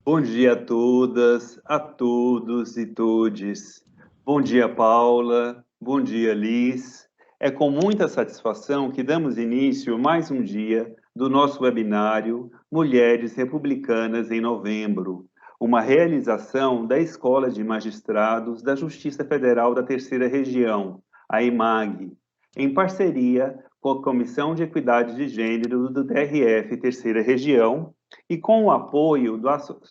Bom dia a todas, a todos e todes. Bom dia, Paula. Bom dia, Liz. É com muita satisfação que damos início a mais um dia do nosso webinário Mulheres Republicanas em Novembro, uma realização da Escola de Magistrados da Justiça Federal da Terceira Região, a EMAG, em parceria com a Comissão de Equidade de Gênero do DRF Terceira Região e com o apoio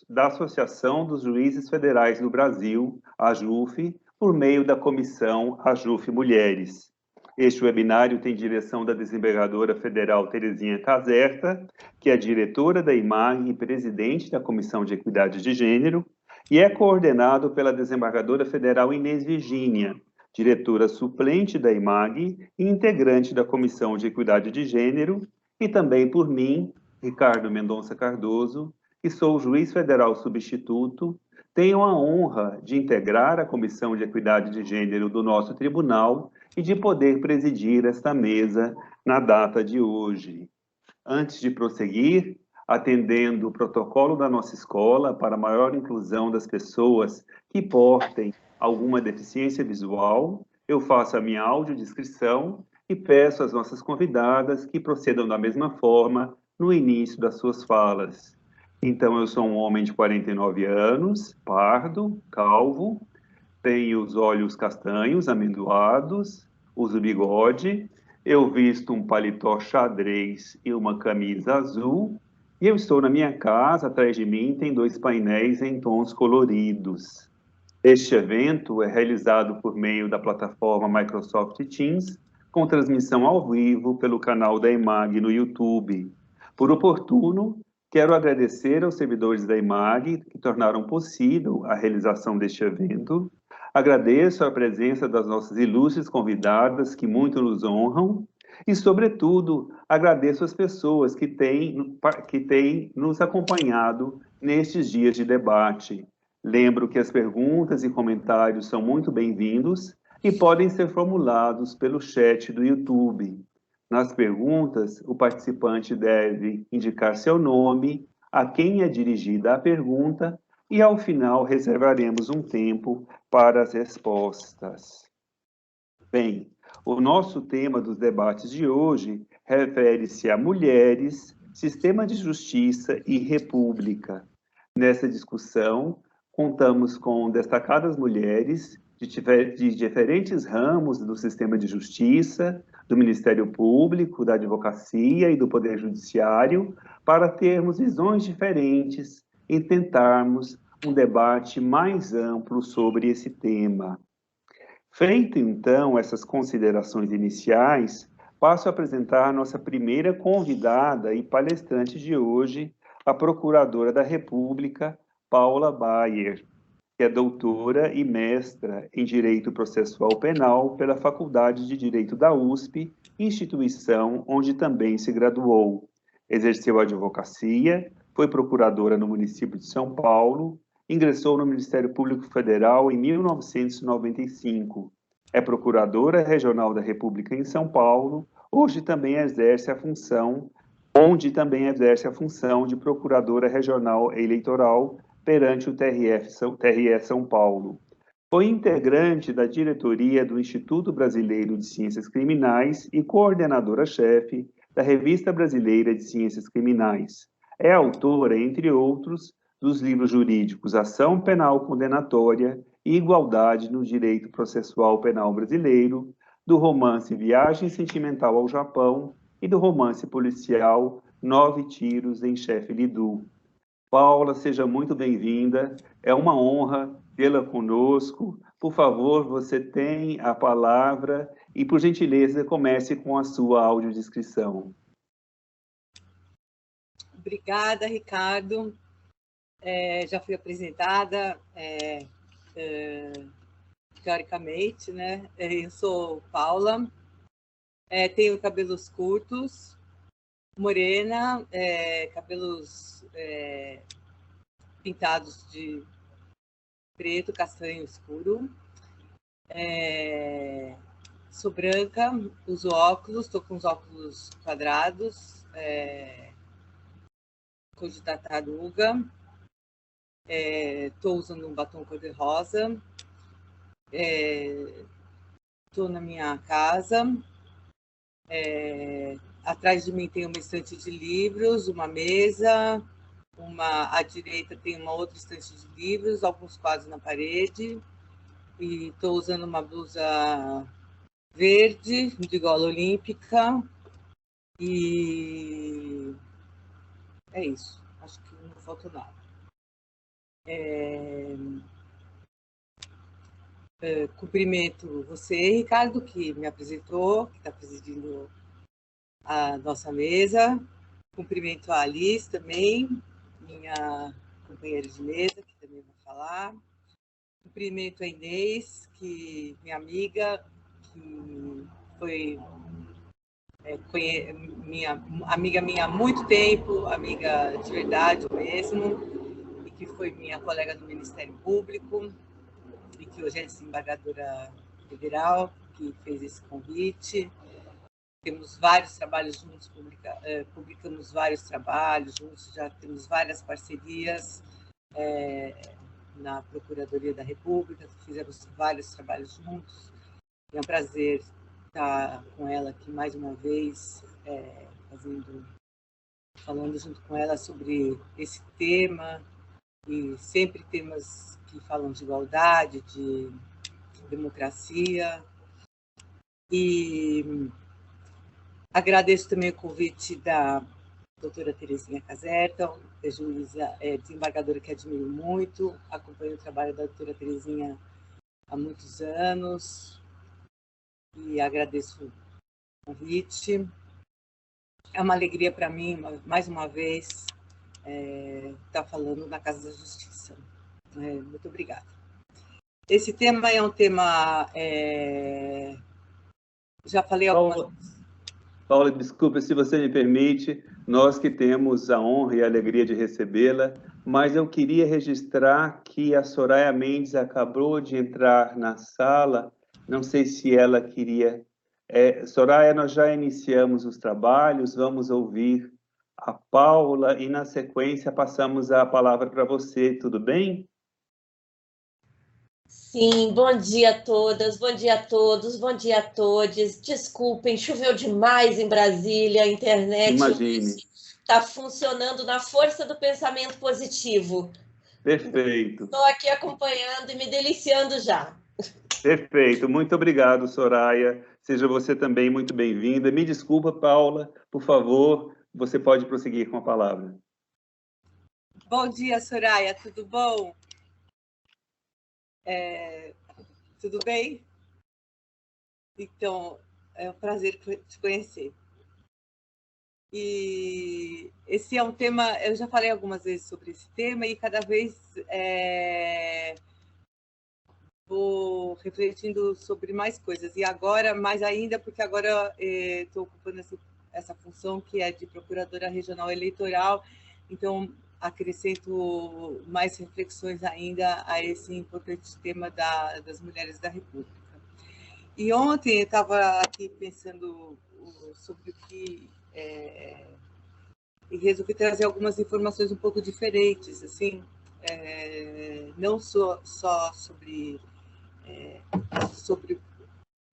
da Associação dos Juízes Federais do Brasil, a JUF, por meio da Comissão AJUF Mulheres. Este webinário tem direção da desembargadora federal Terezinha Caserta, que é diretora da IMAG e presidente da Comissão de Equidade de Gênero, e é coordenado pela desembargadora federal Inês Virgínia, diretora suplente da IMAG e integrante da Comissão de Equidade de Gênero, e também por mim, Ricardo Mendonça Cardoso, que sou juiz federal substituto, tenho a honra de integrar a Comissão de Equidade de Gênero do nosso tribunal e de poder presidir esta mesa na data de hoje. Antes de prosseguir, atendendo o protocolo da nossa escola para maior inclusão das pessoas que portem alguma deficiência visual, eu faço a minha audiodescrição e peço às nossas convidadas que procedam da mesma forma no início das suas falas. Então, eu sou um homem de 49 anos, pardo, calvo, tenho os olhos castanhos, amendoados, uso bigode, eu visto um paletó xadrez e uma camisa azul, e eu estou na minha casa, atrás de mim tem dois painéis em tons coloridos. Este evento é realizado por meio da plataforma Microsoft Teams, com transmissão ao vivo pelo canal da EMAG no YouTube. Por oportuno, quero agradecer aos servidores da EMAG que tornaram possível a realização deste evento. Agradeço a presença das nossas ilustres convidadas, que muito nos honram, e, sobretudo, agradeço as pessoas que têm nos acompanhado nestes dias de debate. Lembro que as perguntas e comentários são muito bem-vindos e podem ser formulados pelo chat do YouTube. Nas perguntas, o participante deve indicar seu nome, a quem é dirigida a pergunta e, ao final, reservaremos um tempo para as respostas. Bem, o nosso tema dos debates de hoje refere-se a mulheres, sistema de justiça e república. Nessa discussão, contamos com destacadas mulheres de diferentes ramos do sistema de justiça, do Ministério Público, da advocacia e do Poder Judiciário, para termos visões diferentes e tentarmos um debate mais amplo sobre esse tema. Feito, então, essas considerações iniciais, passo a apresentar a nossa primeira convidada e palestrante de hoje, a Procuradora da República, Paula Bayer, que é doutora e mestra em Direito Processual Penal pela Faculdade de Direito da USP, instituição onde também se graduou. Exerceu a advocacia, foi procuradora no município de São Paulo, ingressou no Ministério Público Federal em 1995. É procuradora regional da República em São Paulo, onde também exerce a função de procuradora regional eleitoral perante o TRE São Paulo. Foi integrante da diretoria do Instituto Brasileiro de Ciências Criminais e coordenadora-chefe da Revista Brasileira de Ciências Criminais. É autora, entre outros, dos livros jurídicos Ação Penal Condenatória e Igualdade no Direito Processual Penal Brasileiro, do romance Viagem Sentimental ao Japão e do romance policial 9 Tiros em Chefe Lidu. Paula, seja muito bem-vinda. É uma honra tê-la conosco. Por favor, você tem a palavra e, por gentileza, comece com a sua audiodescrição. Obrigada, Ricardo. Já fui apresentada, teoricamente, né? Eu sou Paula, tenho cabelos curtos, morena, cabelos pintados de preto, castanho escuro. Sou branca, uso óculos, estou com os óculos quadrados, cor de tartaruga. Estou usando um batom cor-de-rosa. Estou na minha casa. Atrás de mim tem uma estante de livros, uma mesa. À direita tem uma outra estante de livros, alguns quadros na parede. E estou usando uma blusa verde, de gola olímpica. E é isso. Acho que não falta nada. Cumprimento você, Ricardo, que me apresentou, que está presidindo a nossa mesa. Cumprimento a Alice também, minha companheira de mesa, que também vai falar. Cumprimento a Inês, minha amiga, que foi minha amiga há muito tempo, amiga de verdade mesmo, e que foi minha colega do Ministério Público, e que hoje é desembargadora federal, que fez esse convite. Temos vários trabalhos juntos, publicamos vários trabalhos juntos, já temos várias parcerias na Procuradoria da República, fizemos vários trabalhos juntos. É um prazer estar com ela aqui mais uma vez, falando junto com ela sobre esse tema, e sempre temas que falam de igualdade, de democracia. E agradeço também o convite da doutora Terezinha Caserta, juíza, desembargadora que admiro muito, acompanho o trabalho da doutora Terezinha há muitos anos e agradeço o convite. É uma alegria para mim, mais uma vez, estar falando na Casa da Justiça. Muito obrigada. Esse tema é um tema... já falei algumas... Paula, desculpa, se você me permite, nós que temos a honra e a alegria de recebê-la, mas eu queria registrar que a Soraya Mendes acabou de entrar na sala, não sei se ela queria... Soraya, nós já iniciamos os trabalhos, vamos ouvir a Paula e, na sequência, passamos a palavra para você, tudo bem? Sim, bom dia a todas, bom dia a todos, bom dia a todos. Desculpem, choveu demais em Brasília, a internet está funcionando na força do pensamento positivo. Perfeito. Estou aqui acompanhando e me deliciando já. Perfeito, muito obrigado, Soraya. Seja você também muito bem-vinda. Me desculpa, Paula, por favor, você pode prosseguir com a palavra. Bom dia, Soraya, tudo bom? Tudo bem? Então, é um prazer te conhecer. E esse é um tema, eu já falei algumas vezes sobre esse tema e cada vez vou refletindo sobre mais coisas. E agora, mais ainda, porque agora estou ocupando essa função que é de Procuradora Regional Eleitoral, então acrescento mais reflexões ainda a esse importante tema das mulheres da República. E ontem eu estava aqui pensando sobre o que... e resolvi trazer algumas informações um pouco diferentes, assim, não só sobre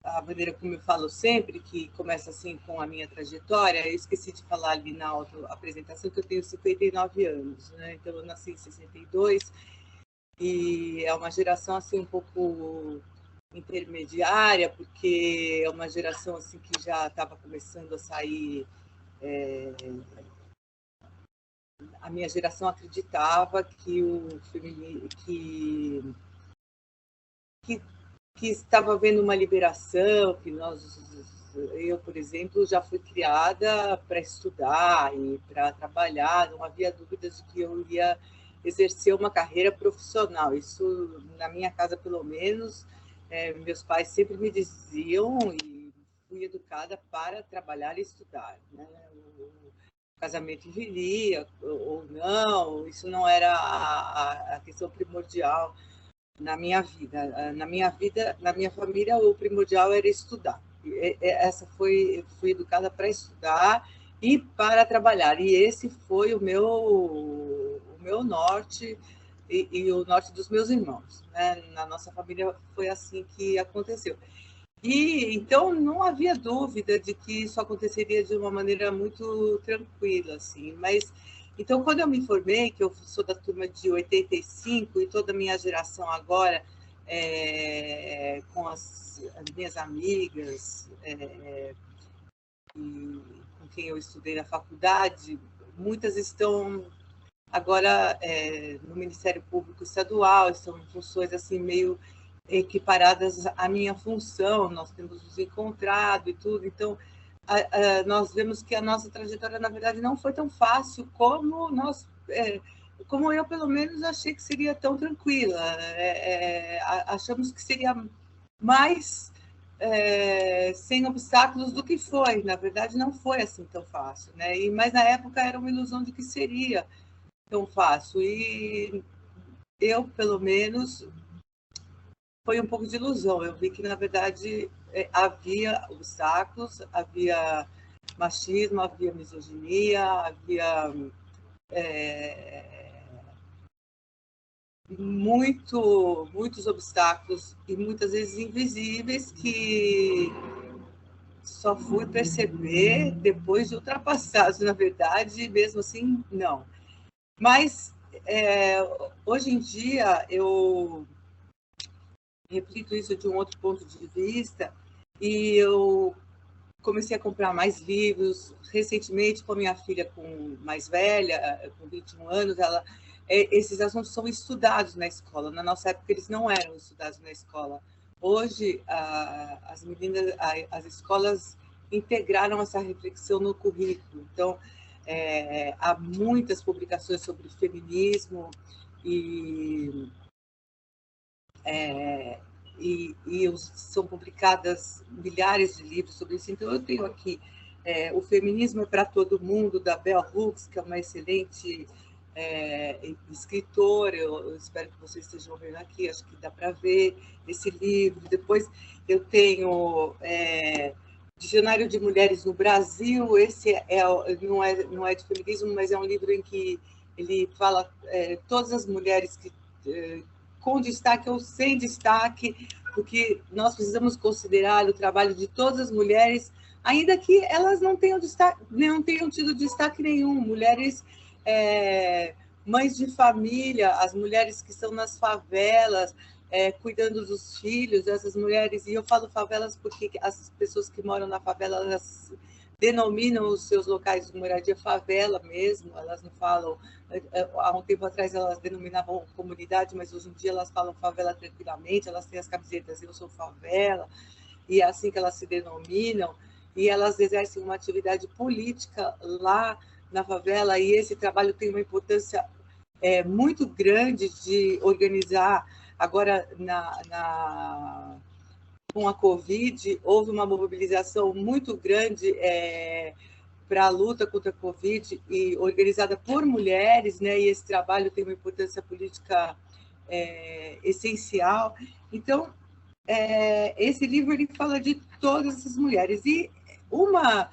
a maneira como eu falo sempre, que começa assim com a minha trajetória. Eu esqueci de falar ali na apresentação que eu tenho 59 anos, né? Então eu nasci em 62 e é uma geração assim um pouco intermediária, porque é uma geração assim que já estava começando a sair... a minha geração acreditava que que estava havendo uma liberação, que eu, por exemplo, já fui criada para estudar e para trabalhar, não havia dúvidas de que eu ia exercer uma carreira profissional. Isso, na minha casa, pelo menos, meus pais sempre me diziam, e fui educada para trabalhar e estudar, né? O casamento viria ou não, isso não era a questão primordial na minha vida. Na minha família, o primordial era estudar. Fui educada para estudar e para trabalhar. E esse foi o meu norte e o norte dos meus irmãos, né? Na nossa família foi assim que aconteceu. E então não havia dúvida de que isso aconteceria de uma maneira muito tranquila, assim. Mas então, quando eu me formei, que eu sou da turma de 85 e toda a minha geração agora, com as minhas amigas, e com quem eu estudei na faculdade, muitas estão agora no Ministério Público Estadual, estão em funções assim meio equiparadas à minha função, nós temos nos encontrado e tudo, então nós vemos que a nossa trajetória, na verdade, não foi tão fácil como como eu, pelo menos, achei que seria tão tranquila. Achamos que seria mais sem obstáculos do que foi. Na verdade, não foi assim tão fácil, né? Mas na época era uma ilusão de que seria tão fácil. E eu, pelo menos, foi um pouco de ilusão. Eu vi que, na verdade, havia obstáculos, havia machismo, havia misoginia, havia muitos obstáculos e muitas vezes invisíveis que só fui perceber depois de ultrapassados, na verdade, mesmo assim, não. Mas, hoje em dia, eu reflito isso de um outro ponto de vista e eu comecei a comprar mais livros. Recentemente, com a minha filha mais velha, com 21 anos, esses assuntos são estudados na escola. Na nossa época, eles não eram estudados na escola. Hoje, as escolas integraram essa reflexão no currículo. Então, há muitas publicações sobre feminismo e são publicadas milhares de livros sobre isso. Então, eu tenho aqui O Feminismo é para Todo Mundo, da Bell Hooks, que é uma excelente escritora. Eu espero que vocês estejam vendo aqui, acho que dá para ver esse livro. Depois eu tenho Dicionário de Mulheres no Brasil. Esse não é de feminismo, mas é um livro em que ele fala todas as mulheres que com destaque ou sem destaque, porque nós precisamos considerar o trabalho de todas as mulheres, ainda que elas não tenham tido destaque nenhum. Mulheres mães de família, as mulheres que estão nas favelas, cuidando dos filhos, essas mulheres, e eu falo favelas porque as pessoas que moram na favela, elas denominam os seus locais de moradia favela mesmo, elas não falam... Há um tempo atrás elas denominavam comunidade, mas hoje em dia elas falam favela tranquilamente, elas têm as camisetas "Eu sou favela", e é assim que elas se denominam, e elas exercem uma atividade política lá na favela, e esse trabalho tem uma importância muito grande de organizar. Agora, com a Covid, houve uma mobilização muito grande para a luta contra a Covid, e organizada por mulheres, né? E esse trabalho tem uma importância política essencial. Então, esse livro ele fala de todas essas mulheres. E uma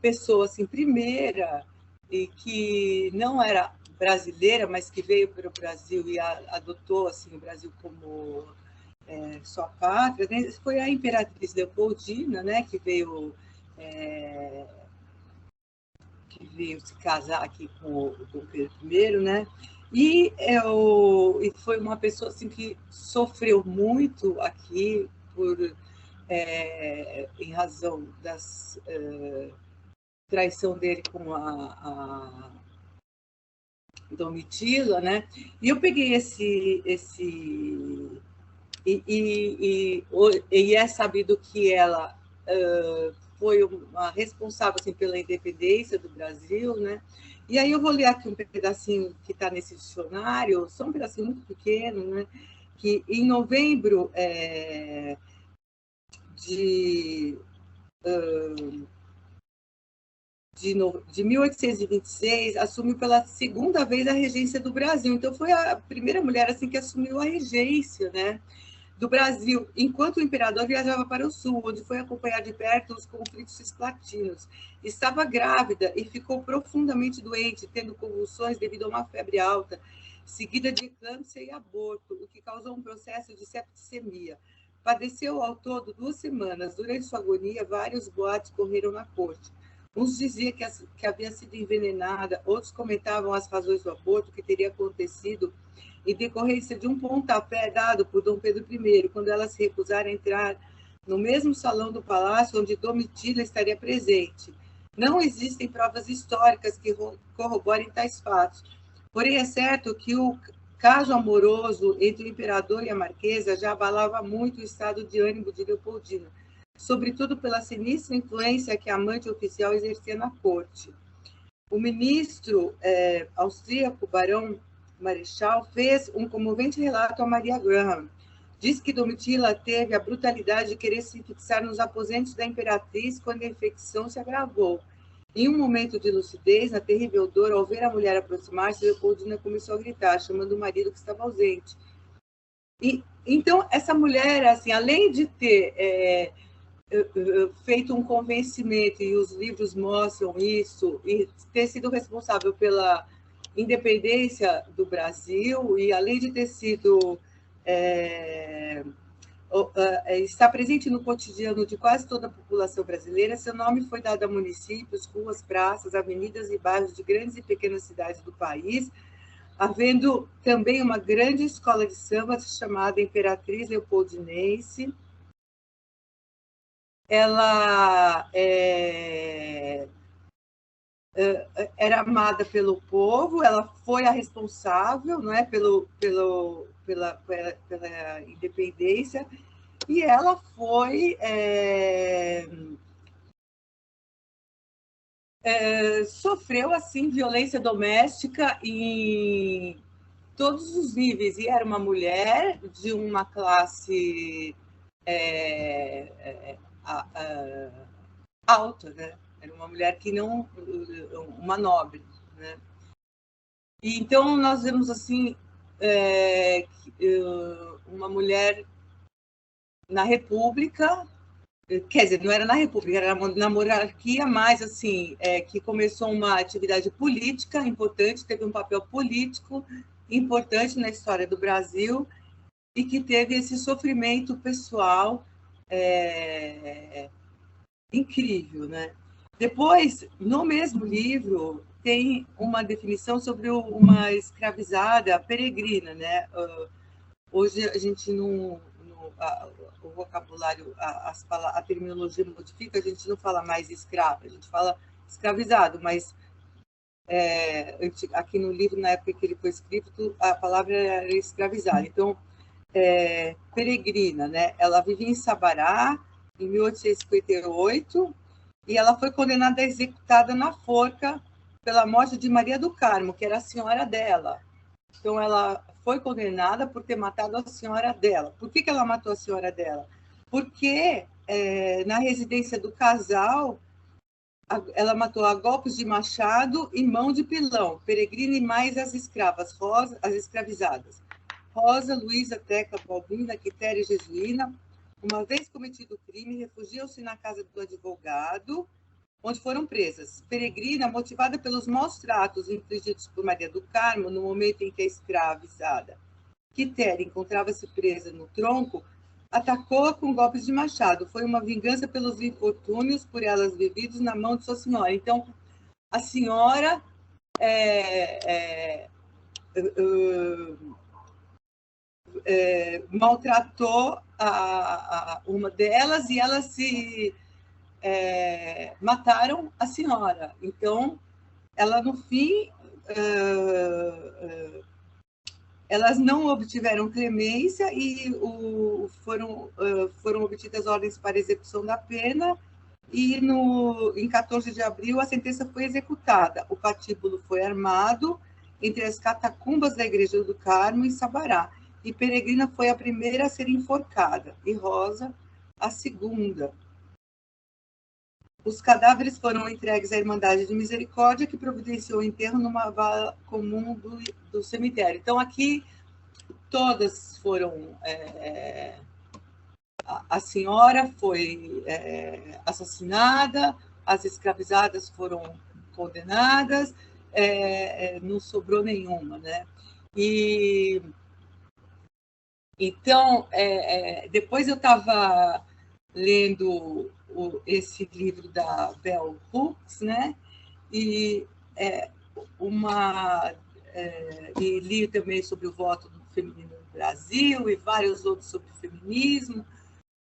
pessoa assim, primeira, e que não era brasileira, mas que veio para o Brasil e adotou assim, o Brasil como sua pátria, né? Foi a Imperatriz Leopoldina, né? que veio se casar aqui com o Dom Pedro I, né? E foi uma pessoa assim, que sofreu muito aqui em razão das traição dele com a Domitila, né? E eu peguei e é sabido que ela foi uma responsável assim, pela independência do Brasil, né? E aí eu vou ler aqui um pedacinho que está nesse dicionário, só um pedacinho muito pequeno, né? Que em novembro de 1826, assumiu pela segunda vez a regência do Brasil. Então, foi a primeira mulher assim, que assumiu a regência, né? do Brasil, enquanto o imperador viajava para o sul, onde foi acompanhar de perto os conflitos cisplatinos. Estava grávida e ficou profundamente doente, tendo convulsões devido a uma febre alta, seguida de eclâmpsia e aborto, o que causou um processo de septicemia. Padeceu ao todo 2 semanas. Durante sua agonia, vários boatos correram na corte. Uns diziam que havia sido envenenada, outros comentavam as razões do aborto, que teria acontecido em decorrência de um pontapé dado por Dom Pedro I, quando ela se recusara a entrar no mesmo salão do palácio onde Domitila estaria presente. Não existem provas históricas que corroborem tais fatos. Porém, é certo que o caso amoroso entre o imperador e a marquesa já abalava muito o estado de ânimo de Leopoldina, sobretudo pela sinistra influência que a amante oficial exercia na corte. O ministro austríaco, Barão Marechal, fez um comovente relato a Maria Graham. Diz que Domitila teve a brutalidade de querer se fixar nos aposentos da imperatriz quando a infecção se agravou. Em um momento de lucidez, na terrível dor, ao ver a mulher aproximar-se, Leopoldina começou a gritar, chamando o marido que estava ausente. Então, essa mulher, assim, além de ter feito um convencimento, e os livros mostram isso, e ter sido responsável pela independência do Brasil, e além de ter sido está presente no cotidiano de quase toda a população brasileira, seu nome foi dado a municípios, ruas, praças, avenidas e bairros de grandes e pequenas cidades do país, havendo também uma grande escola de samba chamada Imperatriz Leopoldinense. Ela era amada pelo povo, ela foi a responsável, não é, pela independência, e ela foi sofreu assim violência doméstica em todos os níveis, e era uma mulher de uma classe alta, né? Era uma mulher que não, uma nobre, né? E então nós vemos assim uma mulher na República, quer dizer, não era na República, era na monarquia, mas assim que começou uma atividade política importante, teve um papel político importante na história do Brasil e que teve esse sofrimento pessoal incrível, né? Depois, no mesmo livro, tem uma definição sobre uma escravizada peregrina, né? Hoje a gente não o vocabulário, a terminologia modifica, a gente não fala mais escravo, a gente fala escravizado, mas aqui no livro, na época que ele foi escrito, a palavra era escravizada. Então, peregrina, né? Ela vivia em Sabará, em 1858, e ela foi condenada a executada na forca pela morte de Maria do Carmo, que era a senhora dela. Então, ela foi condenada por ter matado a senhora dela. Por que ela matou a senhora dela? Porque na residência do casal, ela matou a golpes de machado e mão de pilão, Peregrina e mais as escravas, Rosa, as escravizadas. Rosa, Luísa, Tecla, Paulina, Quitéria e Jesuína, uma vez cometido o crime, refugiam-se na casa do advogado, onde foram presas. Peregrina, motivada pelos maus tratos infligidos por Maria do Carmo, no momento em que a escravizada Quitéria encontrava-se presa no tronco, atacou-a com golpes de machado. Foi uma vingança pelos infortúnios por elas vividos na mão de sua senhora. Então, a senhora maltratou uma delas e elas se mataram a senhora. Então, ela, no fim, elas não obtiveram clemência e foram obtidas ordens para execução da pena, e em 14 de abril a sentença foi executada. O patíbulo foi armado entre as catacumbas da Igreja do Carmo, em Sabará, e Peregrina foi a primeira a ser enforcada, e Rosa a segunda. Os cadáveres foram entregues à Irmandade de Misericórdia, que providenciou o enterro numa vala comum do cemitério. Então, aqui, todas foram a senhora foi assassinada, as escravizadas foram condenadas, não sobrou nenhuma, né? E então, depois eu estava lendo esse livro da Bell Hooks, né? E e li também sobre o voto feminino no Brasil e vários outros sobre o feminismo,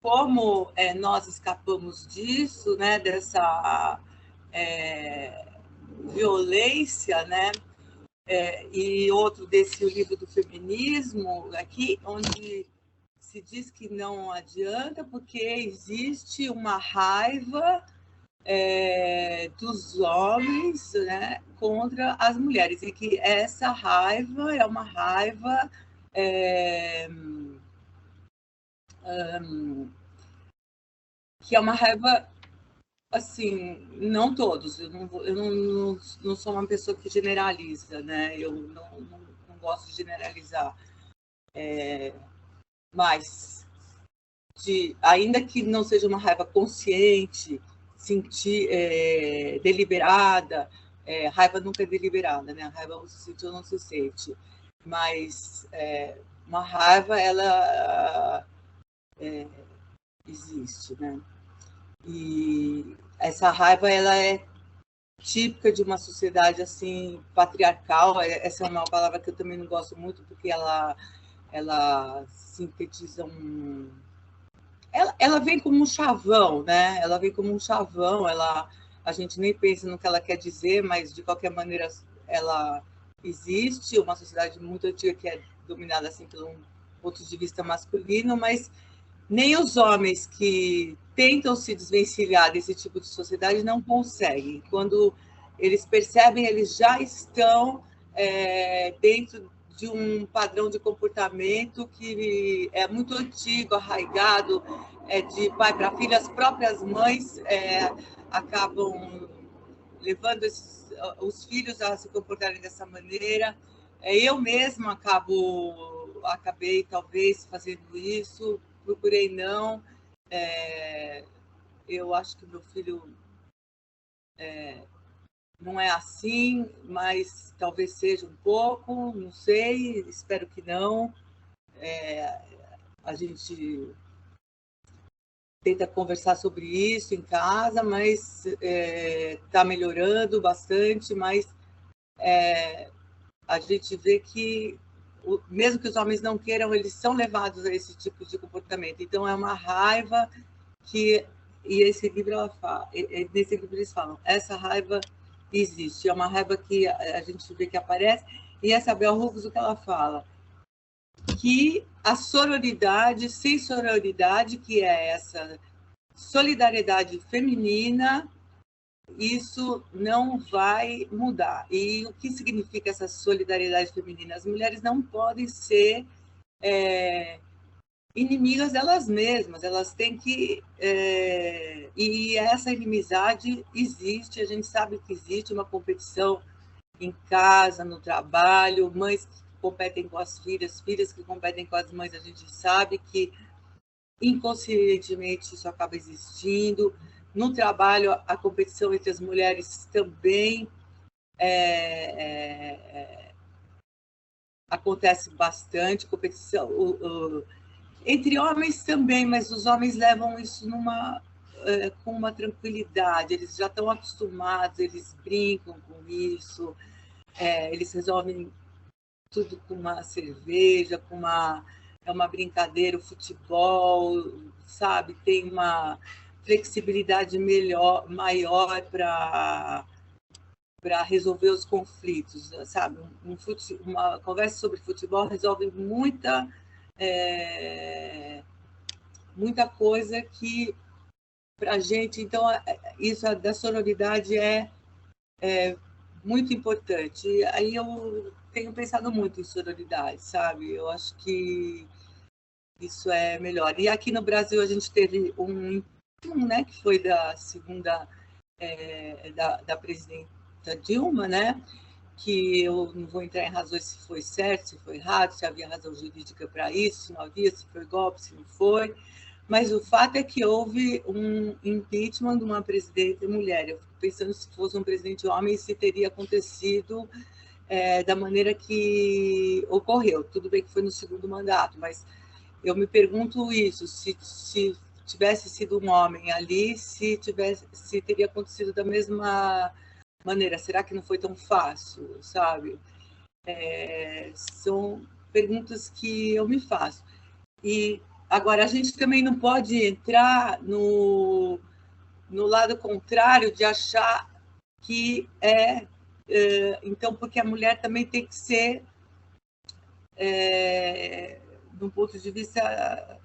como nós escapamos disso, né? Dessa violência, né? E outro desse livro do feminismo aqui, onde se diz que não adianta porque existe uma raiva dos homens, né, contra as mulheres, e que essa raiva é uma raiva que é uma raiva, assim, não todos, eu não sou uma pessoa que generaliza, né? Eu não gosto de generalizar, mas ainda que não seja uma raiva consciente, deliberada, raiva nunca é deliberada, né? A raiva ou se sente ou não se sente, mas uma raiva, ela existe, né? E essa raiva, ela é típica de uma sociedade assim patriarcal. Essa é uma palavra que eu também não gosto muito, porque ela sintetiza ela vem como um chavão, né? Ela vem como um chavão, a gente nem pensa no que ela quer dizer, mas de qualquer maneira ela existe. Uma sociedade muito antiga que é dominada assim pelo ponto de vista masculino, mas nem os homens que tentam se desvencilhar desse tipo de sociedade não conseguem. Quando eles percebem, eles já estão dentro de um padrão de comportamento que é muito antigo, arraigado, de pai para filho. As próprias mães acabam levando os filhos a se comportarem dessa maneira. Eu mesma acabei talvez fazendo isso, procurei não. Eu acho que meu filho não é assim, mas talvez seja um pouco, não sei, espero que não. A gente tenta conversar sobre isso em casa, mas está melhorando bastante, mas a gente vê que, mesmo que os homens não queiram, eles são levados a esse tipo de comportamento. Então, é uma raiva que... E nesse livro eles falam, essa raiva existe, é uma raiva que a gente vê que aparece. E essa Bell Hooks, o que ela fala? Que a sororidade, sem sororidade, que é essa solidariedade feminina, isso não vai mudar. E o que significa essa solidariedade feminina? As mulheres não podem ser inimigas delas mesmas, elas têm que... E essa inimizade existe, a gente sabe que existe uma competição em casa, no trabalho, mães que competem com as filhas, filhas que competem com as mães, a gente sabe que inconscientemente isso acaba existindo. No trabalho, a competição entre as mulheres também acontece bastante, competição entre homens também, mas os homens levam isso com uma tranquilidade, eles já estão acostumados, eles brincam com isso, eles resolvem tudo com uma cerveja, é uma brincadeira, o futebol, sabe? Tem uma flexibilidade maior para resolver os conflitos, sabe? Uma conversa sobre futebol resolve muita coisa que, para a gente... Então, isso da sororidade é muito importante. E aí eu tenho pensado muito em sororidade, sabe? Eu acho que isso é melhor. E aqui no Brasil a gente teve né, que foi da segunda da presidenta Dilma, né? Que eu não vou entrar em razões se foi certo, se foi errado, se havia razão jurídica para isso, se não havia, se foi golpe, se não foi, mas o fato é que houve um impeachment de uma presidente mulher. Eu fico pensando se fosse um presidente homem, se teria acontecido da maneira que ocorreu. Tudo bem que foi no segundo mandato, mas eu me pergunto isso, se tivesse sido um homem ali, se teria acontecido da mesma maneira. Será que não foi tão fácil, sabe? São perguntas que eu me faço. E agora, a gente também não pode entrar no lado contrário de achar que então, porque a mulher também tem que ser, de um ponto de vista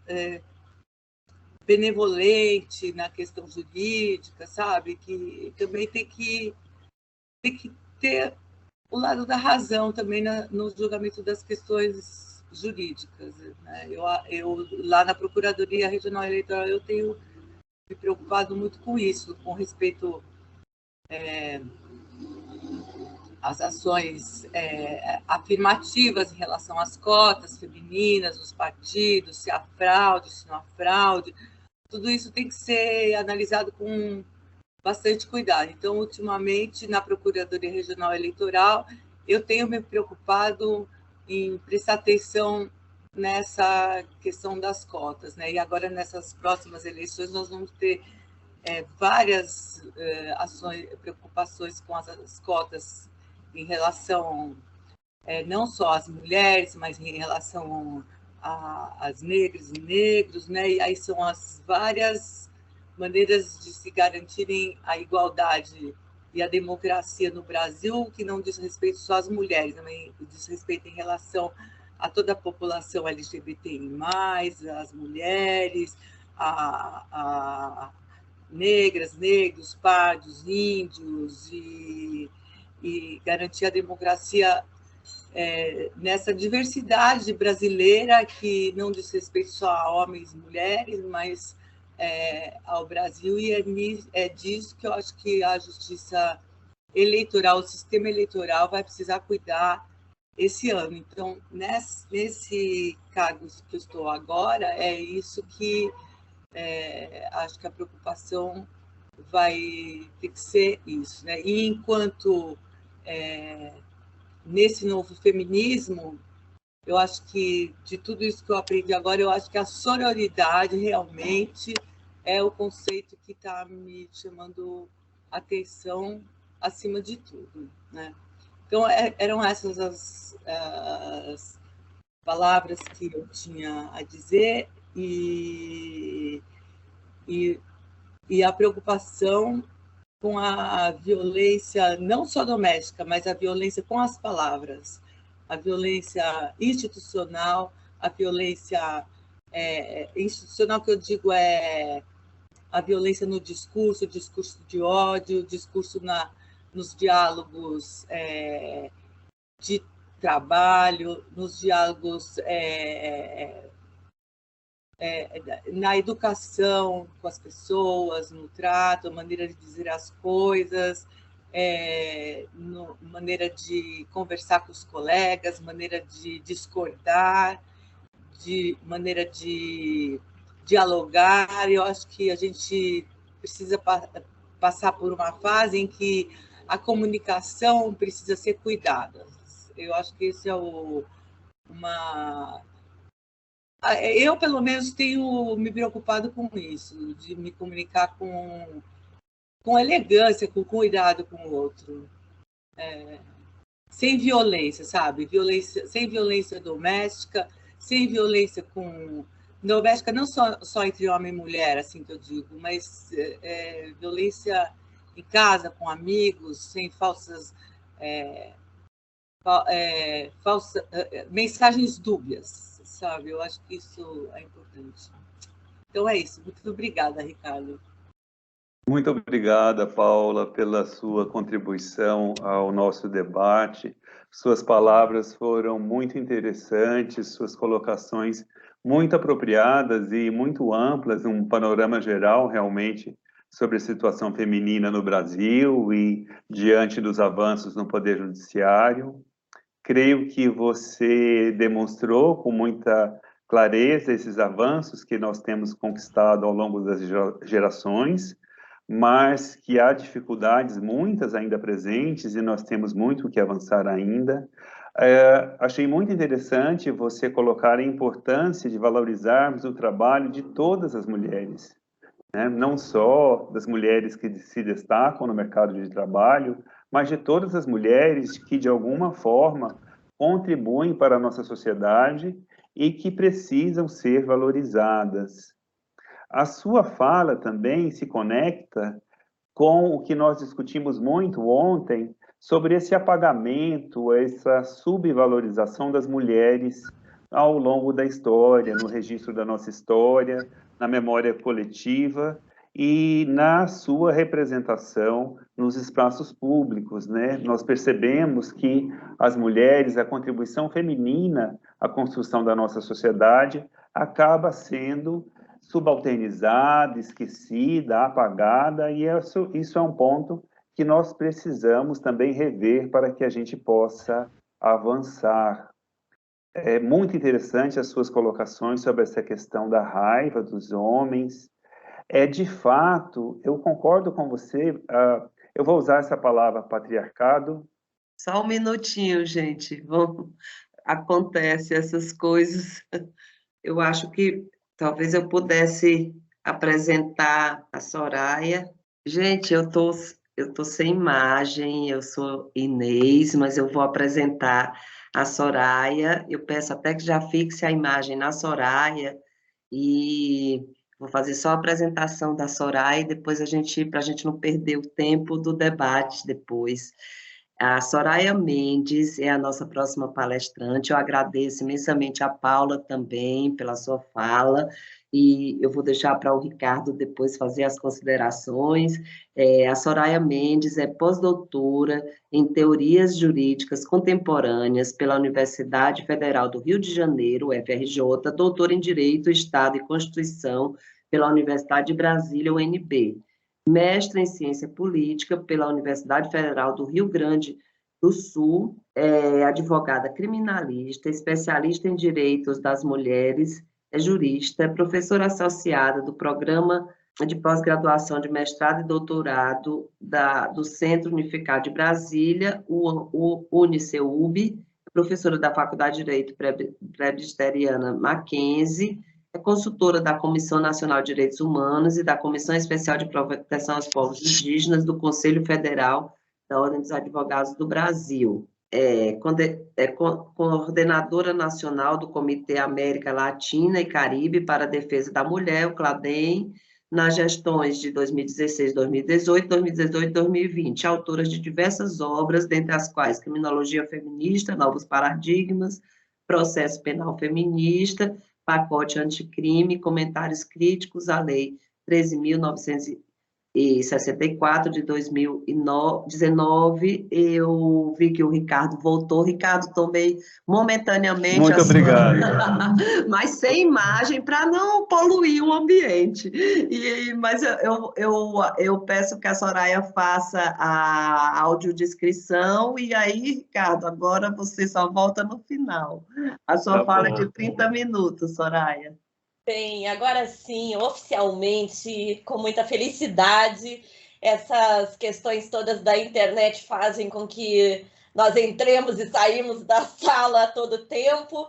benevolente na questão jurídica, sabe? Que também tem que ter o lado da razão também no julgamento das questões jurídicas, né? Eu lá na Procuradoria Regional Eleitoral eu tenho me preocupado muito com isso, com respeito às ações afirmativas em relação às cotas femininas, os partidos, se há fraude, se não há fraude. Tudo isso tem que ser analisado com bastante cuidado. Então, ultimamente, na Procuradoria Regional Eleitoral, eu tenho me preocupado em prestar atenção nessa questão das cotas, né? E agora, nessas próximas eleições, nós vamos ter várias preocupações com as cotas em relação não só às mulheres, mas em relação às negras e negros, né? E aí são as várias maneiras de se garantirem a igualdade e a democracia no Brasil, que não diz respeito só às mulheres, também diz respeito em relação a toda a população LGBTI+, as mulheres, a negras, negros, pardos, índios, e garantir a democracia nessa diversidade brasileira que não diz respeito só a homens e mulheres, mas ao Brasil, e é disso que eu acho que a justiça eleitoral, o sistema eleitoral vai precisar cuidar esse ano. Então, nesse cargo que eu estou agora, é isso que acho que a preocupação vai ter que ser isso, né? E enquanto nesse novo feminismo, eu acho que de tudo isso que eu aprendi agora, eu acho que a sororidade realmente é o conceito que está me chamando atenção acima de tudo, né? Então, eram essas as palavras que eu tinha a dizer, e a preocupação com a violência, não só doméstica, mas a violência com as palavras, a violência institucional, a violência institucional que eu digo a violência no discurso, o discurso de ódio, o discurso nos diálogos de trabalho, nos diálogos na educação com as pessoas, no trato, a maneira de dizer as coisas, maneira de conversar com os colegas, maneira de discordar, maneira de dialogar. Eu acho que a gente precisa passar por uma fase em que a comunicação precisa ser cuidada. Eu acho que esse é eu, pelo menos, tenho me preocupado com isso, de me comunicar com elegância, com cuidado com o outro. Sem violência, sabe? Sem violência doméstica, sem violência doméstica, não só entre homem e mulher, assim que eu digo, mas violência em casa, com amigos, sem falsas mensagens dúbias, sabe? Eu acho que isso é importante. Então é isso. Muito obrigada, Ricardo. Muito obrigada, Paula, pela sua contribuição ao nosso debate. Suas palavras foram muito interessantes, suas colocações muito apropriadas e muito amplas, um panorama geral, realmente, sobre a situação feminina no Brasil e diante dos avanços no Poder Judiciário. Creio que você demonstrou com muita clareza esses avanços que nós temos conquistado ao longo das gerações, mas que há dificuldades muitas ainda presentes e nós temos muito o que avançar ainda. Achei muito interessante você colocar a importância de valorizarmos o trabalho de todas as mulheres, né? Não só das mulheres que se destacam no mercado de trabalho, mas de todas as mulheres que, de alguma forma, contribuem para a nossa sociedade e que precisam ser valorizadas. A sua fala também se conecta com o que nós discutimos muito ontem sobre esse apagamento, essa subvalorização das mulheres ao longo da história, no registro da nossa história, na memória coletiva e na sua representação nos espaços públicos, né? Nós percebemos que as mulheres, a contribuição feminina à construção da nossa sociedade acaba sendo subalternizada, esquecida, apagada, e isso é um ponto que nós precisamos também rever para que a gente possa avançar. É muito interessante as suas colocações sobre essa questão da raiva dos homens. De fato, eu concordo com você, eu vou usar essa palavra patriarcado. Só um minutinho, gente. Acontece essas coisas. Eu acho que talvez eu pudesse apresentar a Soraya. Gente, eu tô sem imagem, eu sou Inês, mas eu vou apresentar a Soraya. Eu peço até que já fixe a imagem na Soraya e vou fazer só a apresentação da Soraya e depois para a gente não perder o tempo do debate depois. A Soraya Mendes é a nossa próxima palestrante. Eu agradeço imensamente a Paula também pela sua fala, e eu vou deixar para o Ricardo depois fazer as considerações. A Soraya Mendes é pós-doutora em Teorias Jurídicas Contemporâneas pela Universidade Federal do Rio de Janeiro, UFRJ, doutora em Direito, Estado e Constituição pela Universidade de Brasília, UNB. Mestre em Ciência Política pela Universidade Federal do Rio Grande do Sul, advogada criminalista, especialista em direitos das mulheres, jurista, professora associada do Programa de Pós-Graduação de Mestrado e Doutorado do Centro Unificado de Brasília, o UniCeub, professora da Faculdade de Direito Presbiteriana Mackenzie, é consultora da Comissão Nacional de Direitos Humanos e da Comissão Especial de Proteção aos Povos Indígenas do Conselho Federal da Ordem dos Advogados do Brasil. Coordenadora nacional do Comitê América Latina e Caribe para a Defesa da Mulher, o CLADEM, nas gestões de 2016, 2018, 2018 e 2020, autoras de diversas obras, dentre as quais Criminologia Feminista, Novos Paradigmas, Processo Penal Feminista, Pacote Anticrime, Comentários Críticos à Lei 13.964 de 2019. Eu vi que o Ricardo voltou. Ricardo, tomei momentaneamente Muito obrigado. mas sem imagem, para não poluir o ambiente. Mas eu peço que a Soraya faça a audiodescrição, e aí, Ricardo, agora você só volta no final. A sua fala é de 30 minutos, Soraya. Bem, agora sim, oficialmente, com muita felicidade, essas questões todas da internet fazem com que nós entremos e saímos da sala a todo tempo.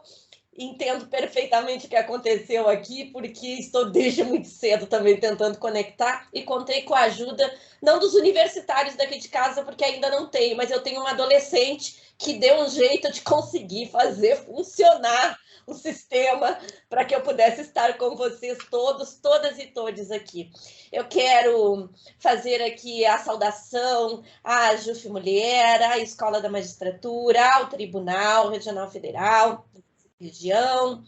Entendo perfeitamente o que aconteceu aqui, porque estou desde muito cedo também tentando conectar e contei com a ajuda, não dos universitários daqui de casa, porque ainda não tenho, mas eu tenho uma adolescente que deu um jeito de conseguir fazer funcionar o sistema para que eu pudesse estar com vocês todos, todas e todes aqui. Eu quero fazer aqui a saudação à JUF Mulher, à Escola da Magistratura, ao Tribunal Regional Federal, região,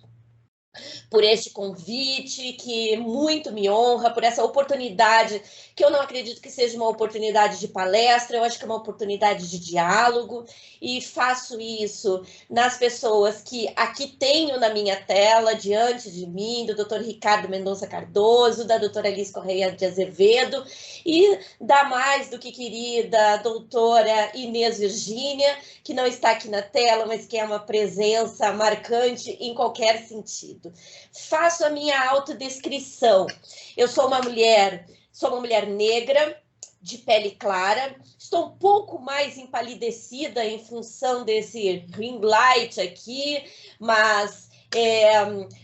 por este convite que muito me honra, por essa oportunidade, que eu não acredito que seja uma oportunidade de palestra, eu acho que é uma oportunidade de diálogo, e faço isso nas pessoas que aqui tenho na minha tela, diante de mim, do Dr. Ricardo Mendonça Cardoso, da doutora Liz Correia de Azevedo, e da mais do que querida doutora Inês Virgínia, que não está aqui na tela, mas que é uma presença marcante em qualquer sentido. apresento. Faço a minha autodescrição. Eu sou uma mulher negra, de pele clara, estou um pouco mais empalidecida em função desse ring light aqui, mas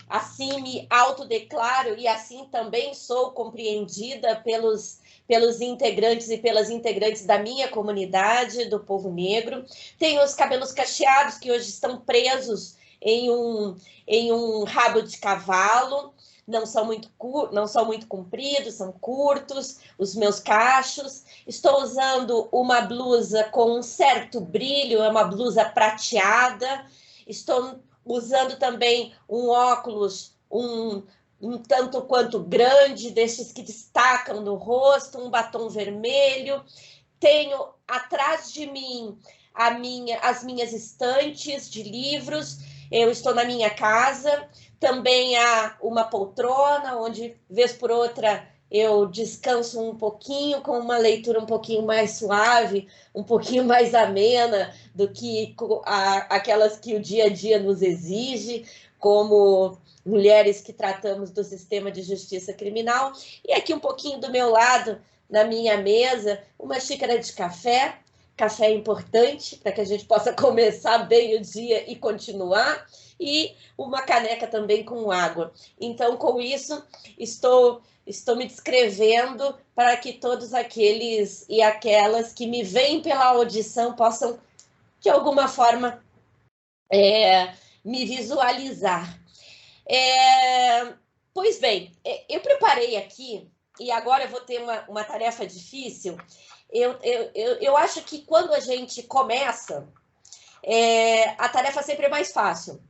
assim me autodeclaro e assim também sou compreendida pelos integrantes e pelas integrantes da minha comunidade, do povo negro. Tenho os cabelos cacheados que hoje estão presos em um rabo de cavalo. Não são muito compridos, são curtos, os meus cachos. Estou usando uma blusa com um certo brilho, é uma blusa prateada. Estou usando também um óculos, um tanto quanto grande, desses que destacam no rosto, um batom vermelho. Tenho atrás de mim as minhas estantes de livros. Eu estou na minha casa. Também há uma poltrona, onde, vez por outra, eu descanso um pouquinho, com uma leitura um pouquinho mais suave, um pouquinho mais amena do que aquelas que o dia a dia nos exige, como mulheres que tratamos do sistema de justiça criminal. E aqui um pouquinho do meu lado, na minha mesa, uma xícara de café. Café é importante para que a gente possa começar bem o dia e continuar. E uma caneca também com água. Então, com isso, estou me descrevendo para que todos aqueles e aquelas que me veem pela audição possam, de alguma forma, me visualizar. Pois bem, eu preparei aqui, e agora eu vou ter uma tarefa difícil. Eu acho que quando a gente começa, a tarefa sempre é mais fácil.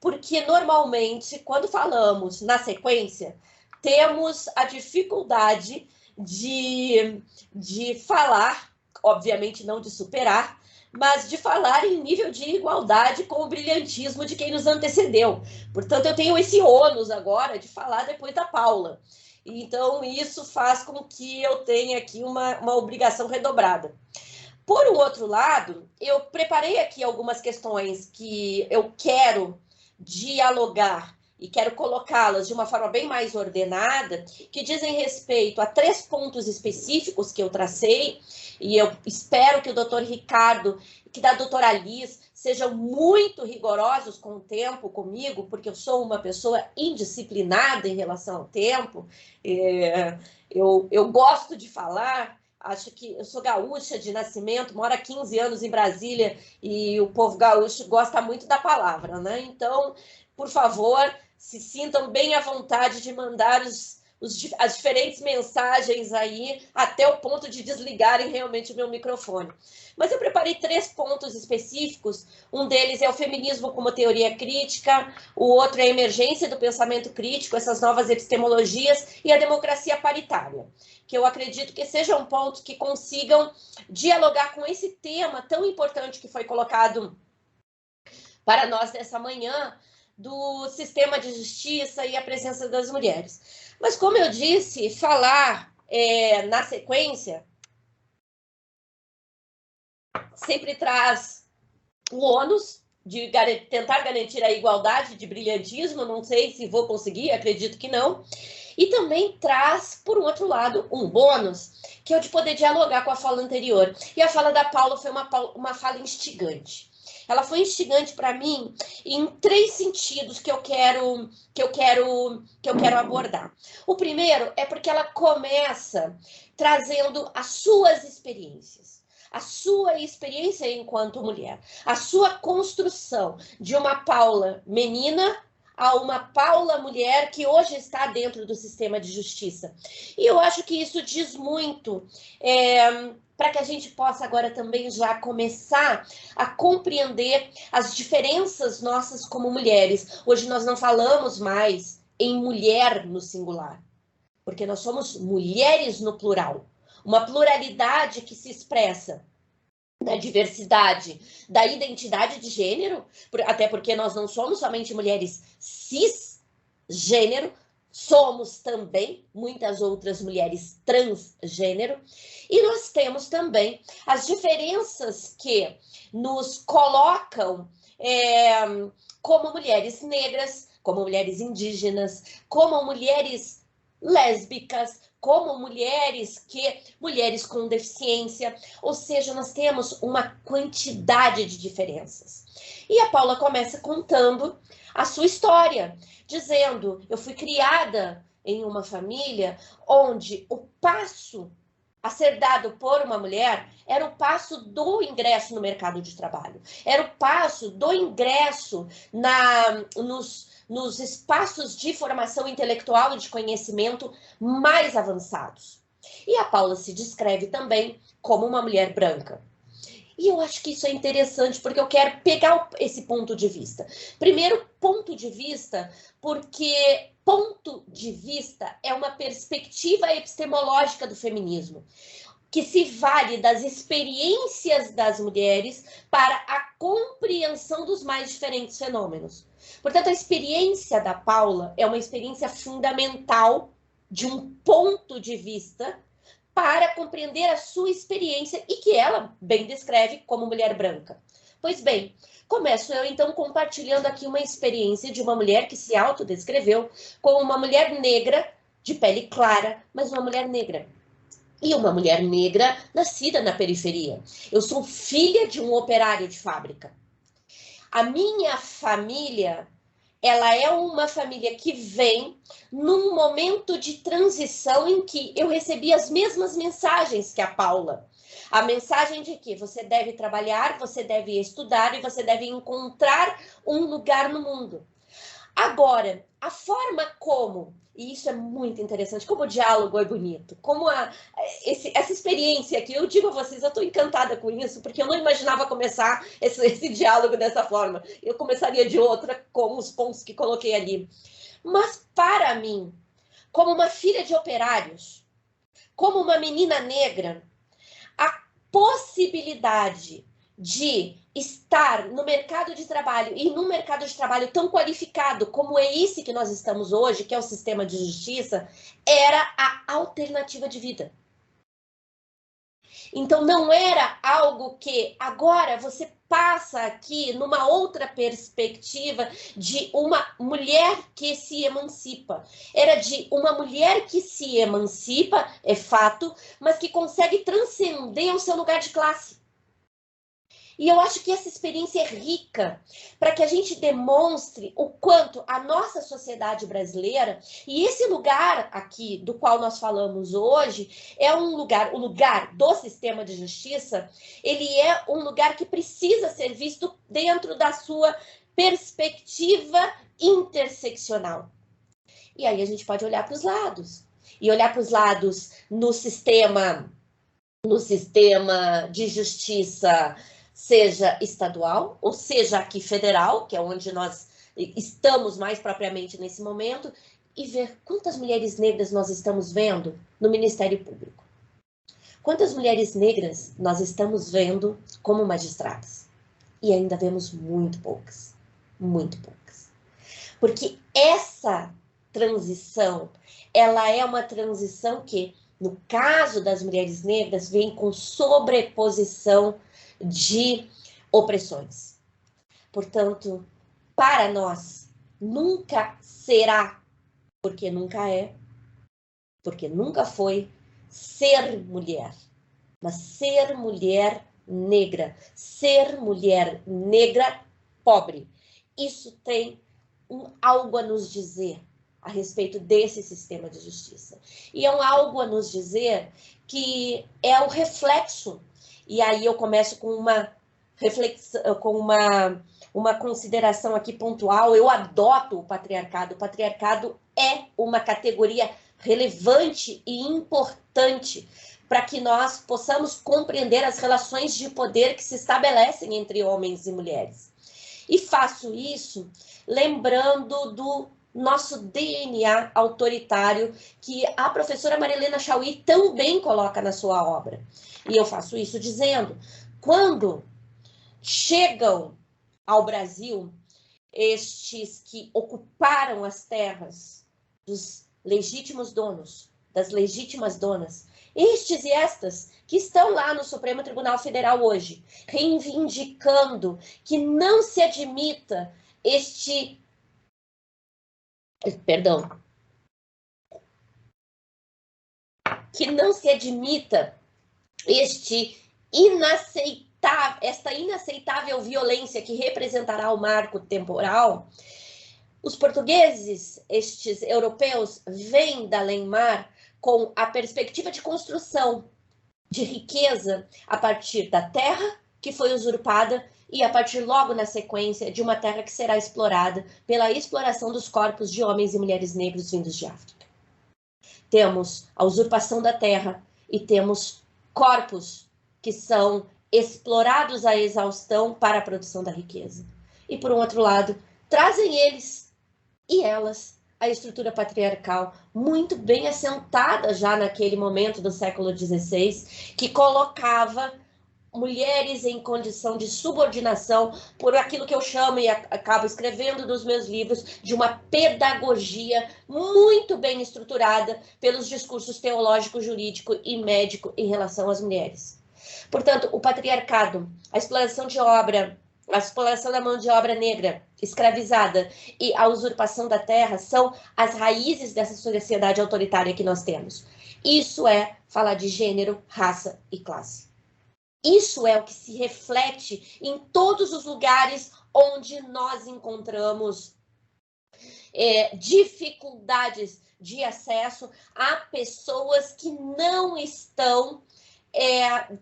Porque, normalmente, quando falamos na sequência, temos a dificuldade de falar, obviamente não de superar, mas de falar em nível de igualdade com o brilhantismo de quem nos antecedeu. Portanto, eu tenho esse ônus agora de falar depois da Paula. Então, isso faz com que eu tenha aqui uma obrigação redobrada. Por um outro lado, eu preparei aqui algumas questões que eu quero dialogar e quero colocá-las de uma forma bem mais ordenada, que dizem respeito a 3 pontos específicos que eu tracei, e eu espero que o doutor Ricardo e que da doutora Liz sejam muito rigorosos com o tempo comigo, porque eu sou uma pessoa indisciplinada em relação ao tempo. Eu gosto de falar. Acho que eu sou gaúcha de nascimento, moro há 15 anos em Brasília e o povo gaúcho gosta muito da palavra, né? Então, por favor, se sintam bem à vontade de mandar as diferentes mensagens aí até o ponto de desligarem realmente o meu microfone. Mas eu preparei 3 pontos específicos. Um deles é o feminismo como teoria crítica, o outro é a emergência do pensamento crítico, essas novas epistemologias, e a democracia paritária, que eu acredito que sejam pontos que consigam dialogar com esse tema tão importante que foi colocado para nós nessa manhã, do sistema de justiça e a presença das mulheres. Mas, como eu disse, falar na sequência sempre traz o ônus de tentar garantir a igualdade de brilhantismo. Não sei se vou conseguir, acredito que não. E também traz, por um outro lado, um bônus, que é o de poder dialogar com a fala anterior. E a fala da Paula foi uma fala instigante. Ela foi instigante para mim em 3 sentidos que eu quero abordar. O primeiro é porque ela começa trazendo as suas experiências, a sua experiência enquanto mulher, a sua construção de uma Paula menina a uma Paula mulher que hoje está dentro do sistema de justiça. E eu acho que isso diz muito para que a gente possa agora também já começar a compreender as diferenças nossas como mulheres. Hoje nós não falamos mais em mulher no singular, porque nós somos mulheres no plural. Uma pluralidade que se expressa da diversidade, da identidade de gênero, até porque nós não somos somente mulheres cisgênero, somos também muitas outras mulheres transgênero, e nós temos também as diferenças que nos colocam como mulheres negras como mulheres indígenas, como mulheres lésbicas, como mulheres com deficiência, ou seja, nós temos uma quantidade de diferenças. E a Paula começa contando a sua história, dizendo: eu fui criada em uma família onde o passo a ser dado por uma mulher era o passo do ingresso no mercado de trabalho, era o passo do ingresso nos espaços de formação intelectual e de conhecimento mais avançados. E a Paula se descreve também como uma mulher branca. E eu acho que isso é interessante, porque eu quero pegar esse ponto de vista. Primeiro, ponto de vista, porque ponto de vista é uma perspectiva epistemológica do feminismo, que se vale das experiências das mulheres para a compreensão dos mais diferentes fenômenos. Portanto, a experiência da Paula é uma experiência fundamental de um ponto de vista para compreender a sua experiência e que ela bem descreve como mulher branca. Pois bem, começo eu então compartilhando aqui uma experiência de uma mulher que se autodescreveu como uma mulher negra, de pele clara, mas uma mulher negra. E uma mulher negra nascida na periferia. Eu sou filha de um operário de fábrica. A minha família, ela é uma família que vem num momento de transição em que eu recebi as mesmas mensagens que a Paula. A mensagem de que você deve trabalhar, você deve estudar e você deve encontrar um lugar no mundo. Agora, a forma como, e isso é muito interessante, como o diálogo é bonito, como essa experiência aqui, eu digo a vocês, eu estou encantada com isso, porque eu não imaginava começar esse diálogo dessa forma. Eu começaria de outra, com os pontos que coloquei ali. Mas, para mim, como uma filha de operários, como uma menina negra, a possibilidade de estar no mercado de trabalho e num mercado de trabalho tão qualificado como é esse que nós estamos hoje, que é o sistema de justiça, era a alternativa de vida. Então não era algo que agora você passa aqui numa outra perspectiva de uma mulher que se emancipa. Era de uma mulher que se emancipa, é fato, mas que consegue transcender o seu lugar de classe. E eu acho que essa experiência é rica para que a gente demonstre o quanto a nossa sociedade brasileira, e esse lugar aqui do qual nós falamos hoje, é um lugar, o lugar do sistema de justiça, ele é um lugar que precisa ser visto dentro da sua perspectiva interseccional. E aí a gente pode olhar para os lados, e olhar para os lados no sistema de justiça, seja estadual, ou seja aqui federal, que é onde nós estamos mais propriamente nesse momento, e ver quantas mulheres negras nós estamos vendo no Ministério Público. Quantas mulheres negras nós estamos vendo como magistradas. E ainda vemos muito poucas. Muito poucas. Porque essa transição, ela é uma transição que, no caso das mulheres negras, vem com sobreposição de opressões. Portanto, para nós, nunca será, porque nunca é, porque nunca foi, ser mulher. Mas ser mulher negra pobre. Isso tem algo a nos dizer a respeito desse sistema de justiça. E é algo a nos dizer que é o reflexo. E aí eu começo com uma reflexão, com uma consideração aqui pontual. Eu adoto o patriarcado. O patriarcado é uma categoria relevante e importante para que nós possamos compreender as relações de poder que se estabelecem entre homens e mulheres. E faço isso lembrando do nosso DNA autoritário, que a professora Marilena Chauí também coloca na sua obra. E eu faço isso dizendo, quando chegam ao Brasil estes que ocuparam as terras dos legítimos donos, das legítimas donas, estes e estas que estão lá no Supremo Tribunal Federal hoje, reivindicando que não se admita este perdão, que não se admita esta inaceitável violência que representará o marco temporal. Os portugueses, estes europeus, vêm da além-mar com a perspectiva de construção de riqueza a partir da terra que foi usurpada e a partir logo na sequência de uma terra que será explorada pela exploração dos corpos de homens e mulheres negros vindos de África. Temos a usurpação da terra e temos corpos que são explorados à exaustão para a produção da riqueza. E, por um outro lado, trazem eles e elas a estrutura patriarcal muito bem assentada já naquele momento do século XVI, que colocava mulheres em condição de subordinação por aquilo que eu chamo e acabo escrevendo nos meus livros de uma pedagogia muito bem estruturada pelos discursos teológico, jurídico e médico em relação às mulheres. Portanto, o patriarcado, a exploração de obra, a exploração da mão de obra negra escravizada e a usurpação da terra são as raízes dessa sociedade autoritária que nós temos. Isso é falar de gênero, raça e classe. Isso é o que se reflete em todos os lugares onde nós encontramos dificuldades de acesso a pessoas que não estão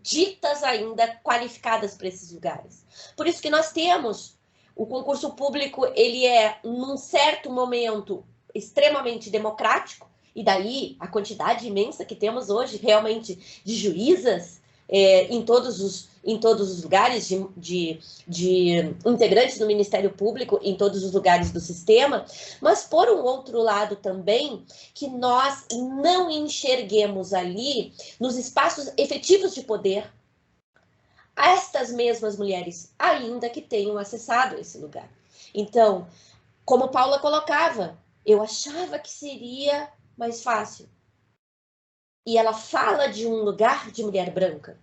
ditas ainda qualificadas para esses lugares. Por isso que nós temos o concurso público, ele é, num certo momento, extremamente democrático, e daí a quantidade imensa que temos hoje, realmente, de juízas em todos os lugares, de integrantes do Ministério Público, em todos os lugares do sistema, mas, por um outro lado também, que nós não enxerguemos ali, nos espaços efetivos de poder, estas mesmas mulheres, ainda que tenham acessado esse lugar. Então, como Paula colocava, eu achava que seria mais fácil. E ela fala de um lugar de mulher branca.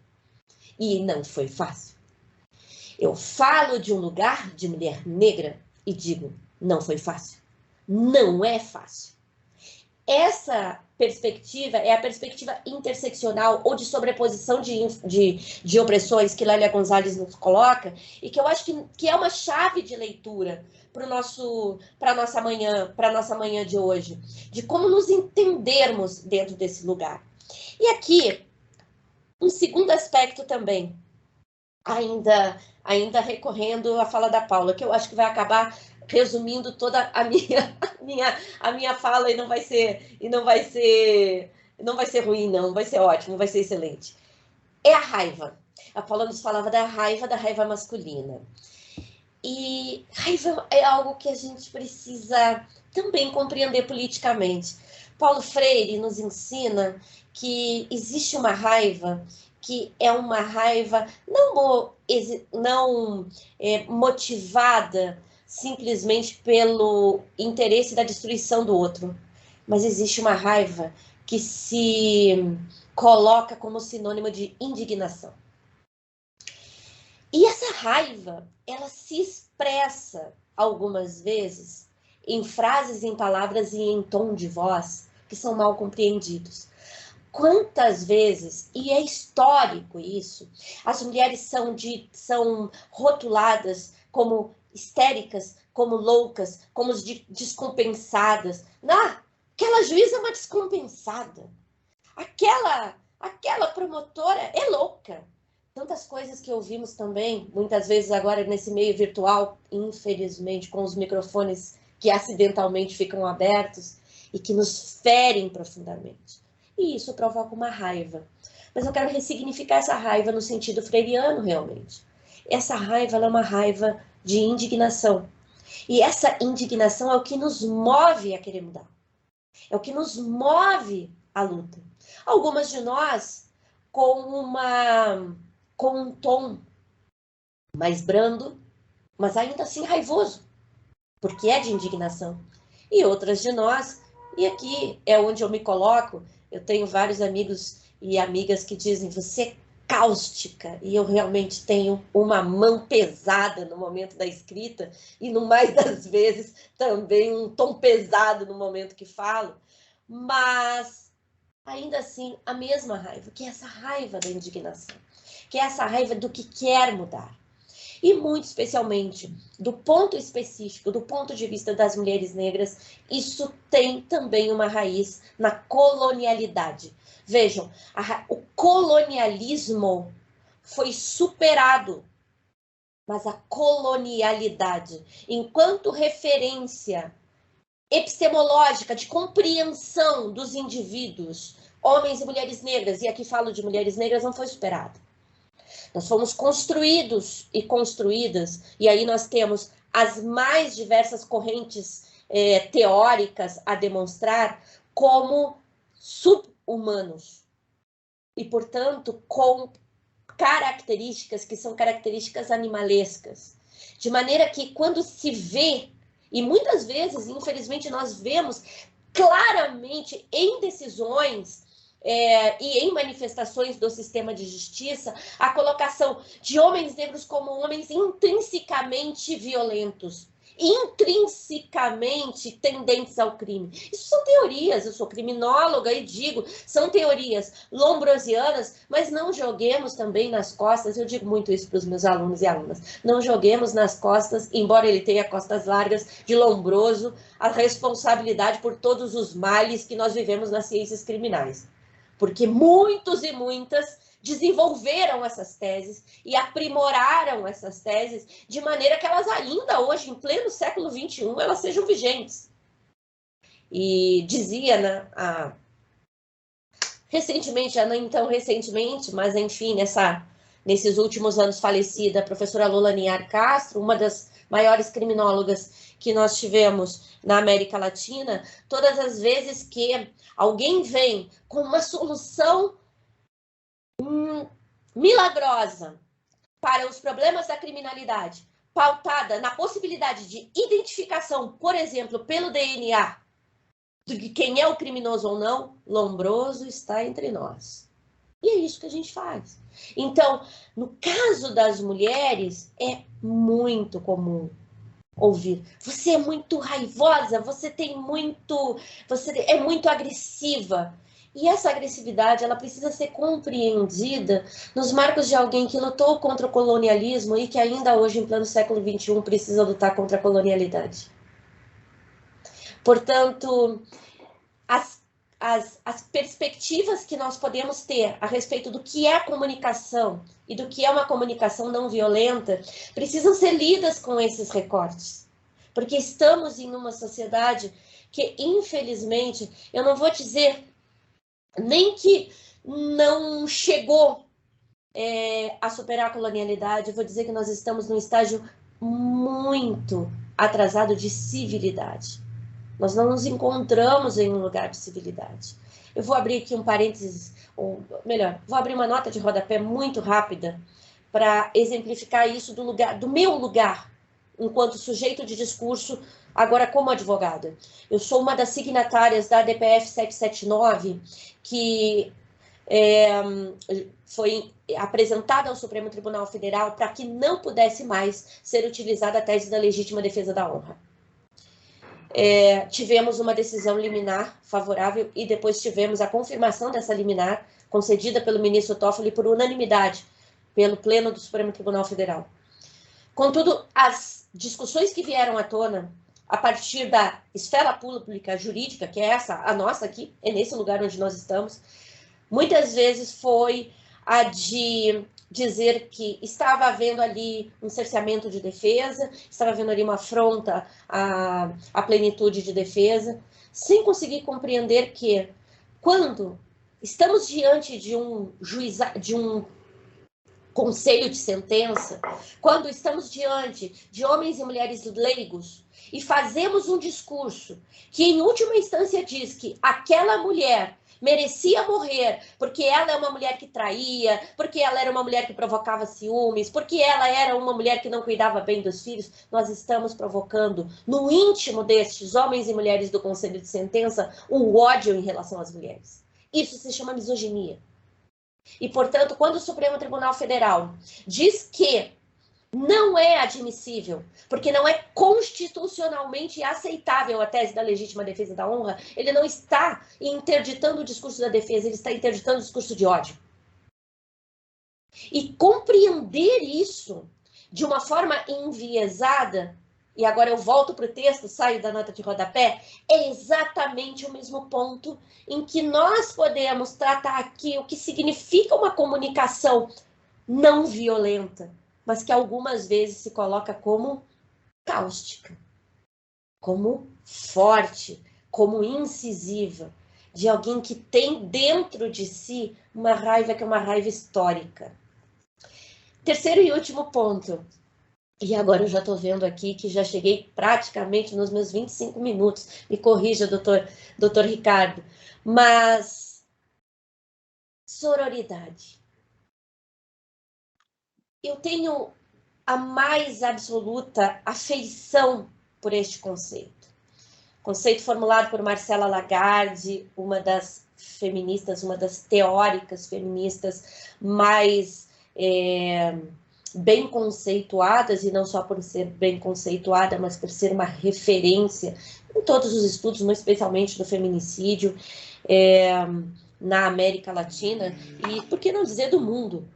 E não foi fácil. Eu falo de um lugar de mulher negra e digo, não foi fácil. Não é fácil. Essa perspectiva é a perspectiva interseccional ou de sobreposição de opressões que Lélia Gonzalez nos coloca e que eu acho que é uma chave de leitura para a nossa manhã de hoje, de como nos entendermos dentro desse lugar. E aqui, um segundo aspecto também, ainda recorrendo à fala da Paula, que eu acho que vai acabar resumindo toda a minha fala e não vai ser ruim, não, vai ser ótimo, vai ser excelente. É a raiva. A Paula nos falava da raiva masculina. E raiva é algo que a gente precisa também compreender politicamente. Paulo Freire nos ensina que existe uma raiva que é uma raiva não motivada simplesmente pelo interesse da destruição do outro, mas existe uma raiva que se coloca como sinônimo de indignação. E essa raiva, ela se expressa algumas vezes em frases, em palavras e em tom de voz que são mal compreendidos. Quantas vezes, e é histórico isso, as mulheres são rotuladas como histéricas, como loucas, como descompensadas. Aquela juíza é uma descompensada. Aquela promotora é louca. Tantas coisas que ouvimos também, muitas vezes agora nesse meio virtual, infelizmente, com os microfones que acidentalmente ficam abertos e que nos ferem profundamente. E isso provoca uma raiva. Mas eu quero ressignificar essa raiva no sentido freiriano, realmente. Essa raiva ela é uma raiva de indignação. E essa indignação é o que nos move a querer mudar. É o que nos move à luta. Algumas de nós com um tom mais brando, mas ainda assim raivoso, porque é de indignação. E outras de nós, e aqui é onde eu me coloco, eu tenho vários amigos e amigas que dizem, você cáustica, e eu realmente tenho uma mão pesada no momento da escrita, e no mais das vezes também um tom pesado no momento que falo, mas ainda assim a mesma raiva, que é essa raiva da indignação, que é essa raiva do que quer mudar. E muito especialmente, do ponto específico, do ponto de vista das mulheres negras, isso tem também uma raiz na colonialidade. Vejam, o colonialismo foi superado, mas a colonialidade, enquanto referência epistemológica de compreensão dos indivíduos, homens e mulheres negras, e aqui falo de mulheres negras, não foi superada. Nós fomos construídos e construídas, e aí nós temos as mais diversas correntes teóricas a demonstrar como sub-humanos. E, portanto, com características que são características animalescas. De maneira que quando se vê, e muitas vezes, infelizmente, nós vemos claramente em decisões e em manifestações do sistema de justiça, a colocação de homens negros como homens intrinsecamente violentos, intrinsecamente tendentes ao crime. Isso são teorias, eu sou criminóloga e digo, são teorias lombrosianas, mas não joguemos também nas costas, eu digo muito isso para os meus alunos e alunas, não joguemos nas costas, embora ele tenha costas largas, de Lombroso, a responsabilidade por todos os males que nós vivemos nas ciências criminais. Porque muitos e muitas desenvolveram essas teses e aprimoraram essas teses de maneira que elas ainda hoje, em pleno século XXI, elas sejam vigentes. E dizia, né, recentemente, não tão recentemente, mas enfim, nesses últimos anos falecida, a professora Lola Niar Castro, uma das maiores criminólogas que nós tivemos na América Latina, todas as vezes que alguém vem com uma solução milagrosa para os problemas da criminalidade, pautada na possibilidade de identificação, por exemplo, pelo DNA, de quem é o criminoso ou não, Lombroso está entre nós. E é isso que a gente faz. Então, no caso das mulheres, é muito comum ouvir: você é muito raivosa, você é muito agressiva. E essa agressividade, ela precisa ser compreendida nos marcos de alguém que lutou contra o colonialismo e que ainda hoje, em pleno século XXI, precisa lutar contra a colonialidade. Portanto, as perspectivas que nós podemos ter a respeito do que é a comunicação e do que é uma comunicação não violenta precisam ser lidas com esses recortes. Porque estamos em uma sociedade que, infelizmente, eu não vou dizer nem que não chegou a superar a colonialidade, eu vou dizer que nós estamos num estágio muito atrasado de civilidade. Nós não nos encontramos em um lugar de civilidade. Eu vou abrir aqui um parênteses, ou melhor, vou abrir uma nota de rodapé muito rápida para exemplificar isso do meu lugar, enquanto sujeito de discurso, agora como advogada. Eu sou uma das signatárias da DPF 779, que foi apresentada ao Supremo Tribunal Federal para que não pudesse mais ser utilizada a tese da legítima defesa da honra. Tivemos uma decisão liminar favorável e depois tivemos a confirmação dessa liminar concedida pelo ministro Toffoli por unanimidade pelo Pleno do Supremo Tribunal Federal. Contudo, as discussões que vieram à tona a partir da esfera pública jurídica, que é essa, a nossa aqui, é nesse lugar onde nós estamos, muitas vezes foi a de dizer que estava havendo ali um cerceamento de defesa, estava havendo ali uma afronta à plenitude de defesa, sem conseguir compreender que, quando estamos diante de um conselho de sentença, quando estamos diante de homens e mulheres leigos e fazemos um discurso que, em última instância, diz que aquela mulher merecia morrer porque ela é uma mulher que traía, porque ela era uma mulher que provocava ciúmes, porque ela era uma mulher que não cuidava bem dos filhos, nós estamos provocando no íntimo destes homens e mulheres do conselho de sentença o ódio em relação às mulheres. Isso se chama misoginia. E, portanto, quando o Supremo Tribunal Federal diz que não é admissível, porque não é constitucionalmente aceitável a tese da legítima defesa da honra, ele não está interditando o discurso da defesa, ele está interditando o discurso de ódio. E compreender isso de uma forma enviesada, e agora eu volto para o texto, saio da nota de rodapé, é exatamente o mesmo ponto em que nós podemos tratar aqui o que significa uma comunicação não violenta, mas que algumas vezes se coloca como cáustica, como forte, como incisiva, de alguém que tem dentro de si uma raiva que é uma raiva histórica. Terceiro e último ponto, e agora eu já estou vendo aqui que já cheguei praticamente nos meus 25 minutos, me corrija, doutor Ricardo, mas sororidade. Eu tenho a mais absoluta afeição por este conceito. Conceito formulado por Marcela Lagarde, uma das feministas, uma das teóricas feministas mais bem conceituadas, e não só por ser bem conceituada, mas por ser uma referência em todos os estudos, mas especialmente no feminicídio, na América Latina, e por que não dizer do mundo.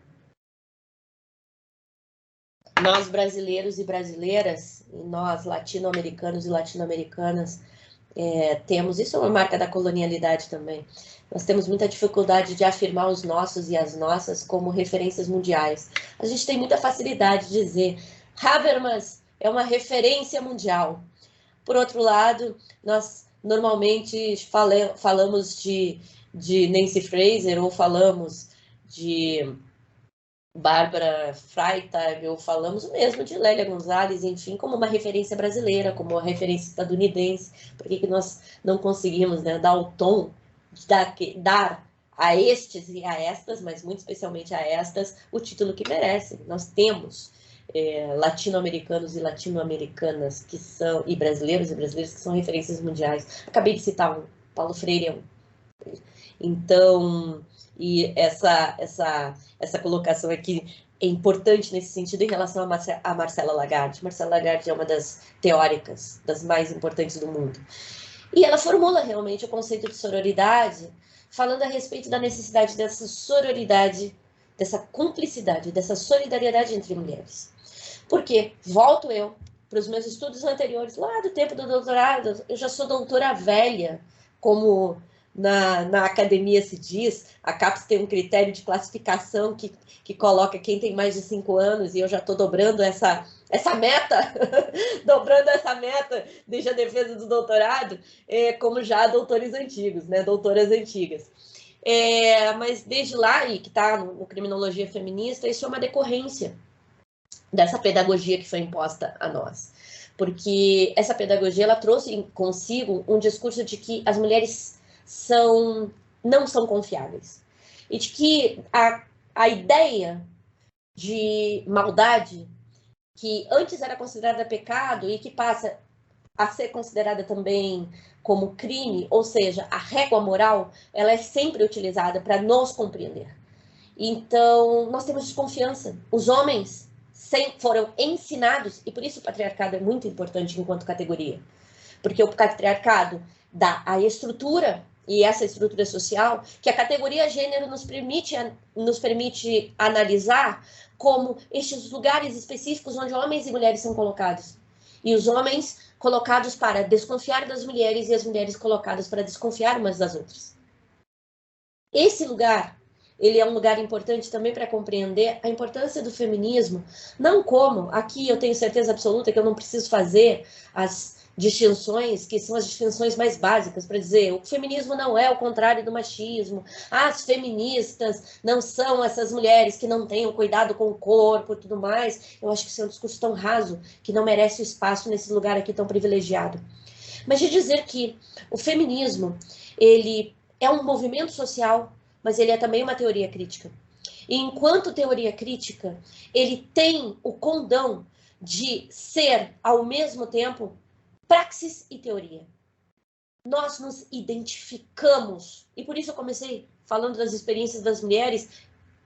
Nós brasileiros e brasileiras, e nós latino-americanos e latino-americanas, temos, isso é uma marca da colonialidade também, nós temos muita dificuldade de afirmar os nossos e as nossas como referências mundiais. A gente tem muita facilidade de dizer, Habermas é uma referência mundial. Por outro lado, nós normalmente falamos de Nancy Fraser, ou falamos de Bárbara Freitag, ou falamos mesmo de Lélia Gonzalez, enfim, como uma referência brasileira, como uma referência estadunidense. Por que nós não conseguimos, né, dar o tom, dar a estes e a estas, mas muito especialmente a estas, o título que merecem? Nós temos latino-americanos e latino-americanas que são, e brasileiros que são referências mundiais. Acabei de citar um, Paulo Freire é um. Então, e essa colocação aqui é importante nesse sentido em relação a Marcela Lagarde. Marcela Lagarde é uma das teóricas, das mais importantes do mundo. E ela formula realmente o conceito de sororidade, falando a respeito da necessidade dessa sororidade, dessa cumplicidade, dessa solidariedade entre mulheres. Porque, volto eu para os meus estudos anteriores, lá do tempo do doutorado, eu já sou doutora velha, como na academia se diz, a CAPES tem um critério de classificação que coloca quem tem mais de 5 anos, e eu já estou dobrando essa meta, dobrando essa meta desde a defesa do doutorado, como já doutores antigos, né, doutoras antigas. Mas desde lá, e que está no Criminologia Feminista, isso é uma decorrência dessa pedagogia que foi imposta a nós. Porque essa pedagogia, ela trouxe consigo um discurso de que as mulheres não são confiáveis. E de que a ideia de maldade, que antes era considerada pecado e que passa a ser considerada também como crime, ou seja, a régua moral, ela é sempre utilizada para nos compreender. Então, nós temos desconfiança. Os homens foram ensinados, e por isso o patriarcado é muito importante enquanto categoria, porque o patriarcado dá a estrutura, e essa estrutura social, que a categoria gênero nos permite analisar como estes lugares específicos onde homens e mulheres são colocados. E os homens colocados para desconfiar das mulheres e as mulheres colocadas para desconfiar umas das outras. Esse lugar, ele é um lugar importante também para compreender a importância do feminismo, não como, aqui eu tenho certeza absoluta que eu não preciso fazer as distinções que são as distinções mais básicas para dizer o feminismo não é o contrário do machismo, as feministas não são essas mulheres que não têm o cuidado com o corpo e tudo mais. Eu acho que isso é um discurso tão raso que não merece o espaço nesse lugar aqui tão privilegiado. Mas de dizer que o feminismo, ele é um movimento social, mas ele é também uma teoria crítica. E enquanto teoria crítica, ele tem o condão de ser, ao mesmo tempo, praxis e teoria. Nós nos identificamos, e por isso eu comecei falando das experiências das mulheres,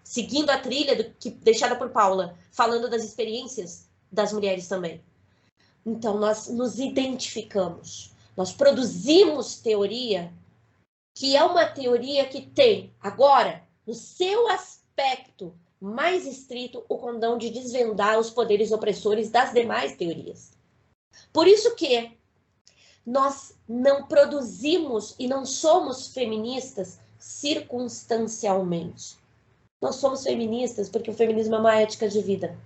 seguindo a trilha deixada por Paula, falando das experiências das mulheres também. Então, nós nos identificamos, nós produzimos teoria, que é uma teoria que tem, agora, no seu aspecto mais estrito, o condão de desvendar os poderes opressores das demais teorias. Por isso que nós não produzimos e não somos feministas circunstancialmente. Nós somos feministas porque o feminismo é uma ética de vida.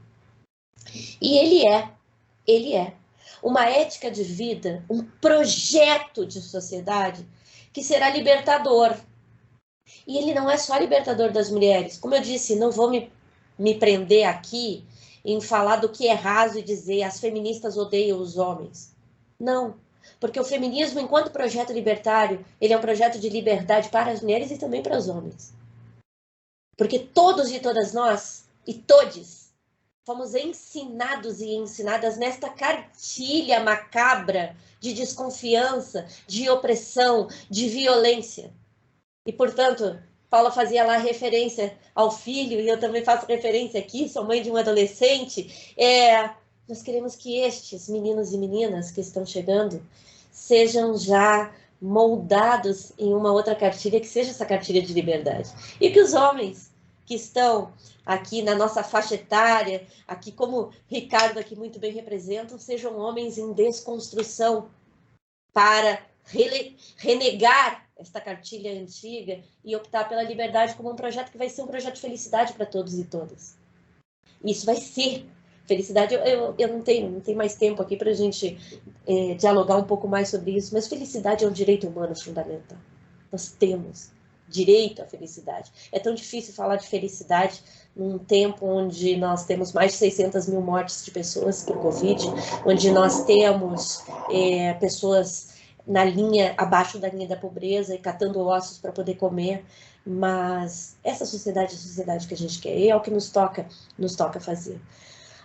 E ele é uma ética de vida, um projeto de sociedade que será libertador. E ele não é só libertador das mulheres. Como eu disse, não vou me prender aqui em falar do que é raso e dizer as feministas odeiam os homens. Não, porque o feminismo, enquanto projeto libertário, ele é um projeto de liberdade para as mulheres e também para os homens. Porque todos e todas nós, e todes, fomos ensinados e ensinadas nesta cartilha macabra de desconfiança, de opressão, de violência. E, portanto, Paula fazia lá referência ao filho, e eu também faço referência aqui, sou mãe de um adolescente. Nós queremos que estes meninos e meninas que estão chegando sejam já moldados em uma outra cartilha, que seja essa cartilha de liberdade. E que os homens que estão aqui na nossa faixa etária, aqui como Ricardo aqui muito bem representam, sejam homens em desconstrução para renegar esta cartilha antiga e optar pela liberdade como um projeto que vai ser um projeto de felicidade para todos e todas. Isso vai ser felicidade. Eu não tenho mais tempo aqui para a gente dialogar um pouco mais sobre isso, mas felicidade é um direito humano fundamental. Nós temos direito à felicidade. É tão difícil falar de felicidade num tempo onde nós temos mais de 600 mil mortes de pessoas por Covid, onde nós temos pessoas na linha, abaixo da linha da pobreza e catando ossos para poder comer, mas essa sociedade é a sociedade que a gente quer e é o que nos toca fazer.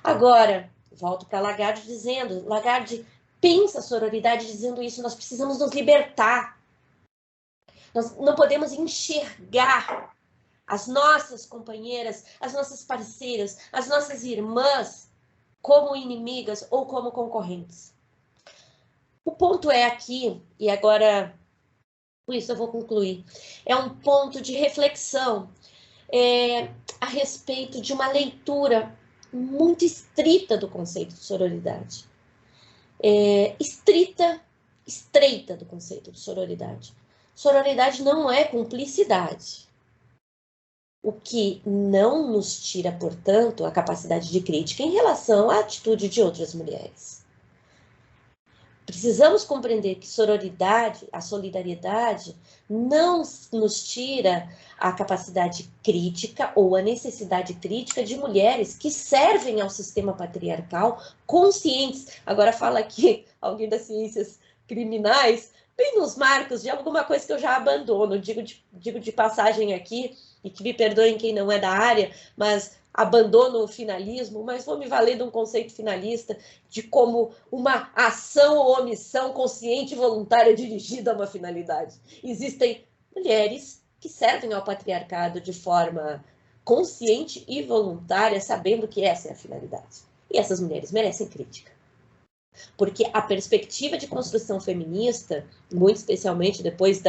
Agora, volto para Lagarde pensa a sororidade dizendo isso, nós precisamos nos libertar. Nós não podemos enxergar as nossas companheiras, as nossas parceiras, as nossas irmãs como inimigas ou como concorrentes. O ponto é aqui, e agora com isso eu vou concluir, é um ponto de reflexão a respeito de uma leitura muito estrita do conceito de sororidade. Estreita do conceito de sororidade. Sororidade não é cumplicidade. O que não nos tira, portanto, a capacidade de crítica em relação à atitude de outras mulheres. Precisamos compreender que sororidade, a solidariedade, não nos tira a capacidade crítica ou a necessidade crítica de mulheres que servem ao sistema patriarcal conscientes. Agora fala aqui alguém das ciências criminais, bem nos marcos de alguma coisa que eu já abandono, digo de passagem aqui, e que me perdoem quem não é da área, mas abandono o finalismo, mas vou me valer de um conceito finalista de como uma ação ou omissão consciente e voluntária dirigida a uma finalidade. Existem mulheres que servem ao patriarcado de forma consciente e voluntária, sabendo que essa é a finalidade. E essas mulheres merecem crítica. Porque a perspectiva de construção feminista, muito especialmente depois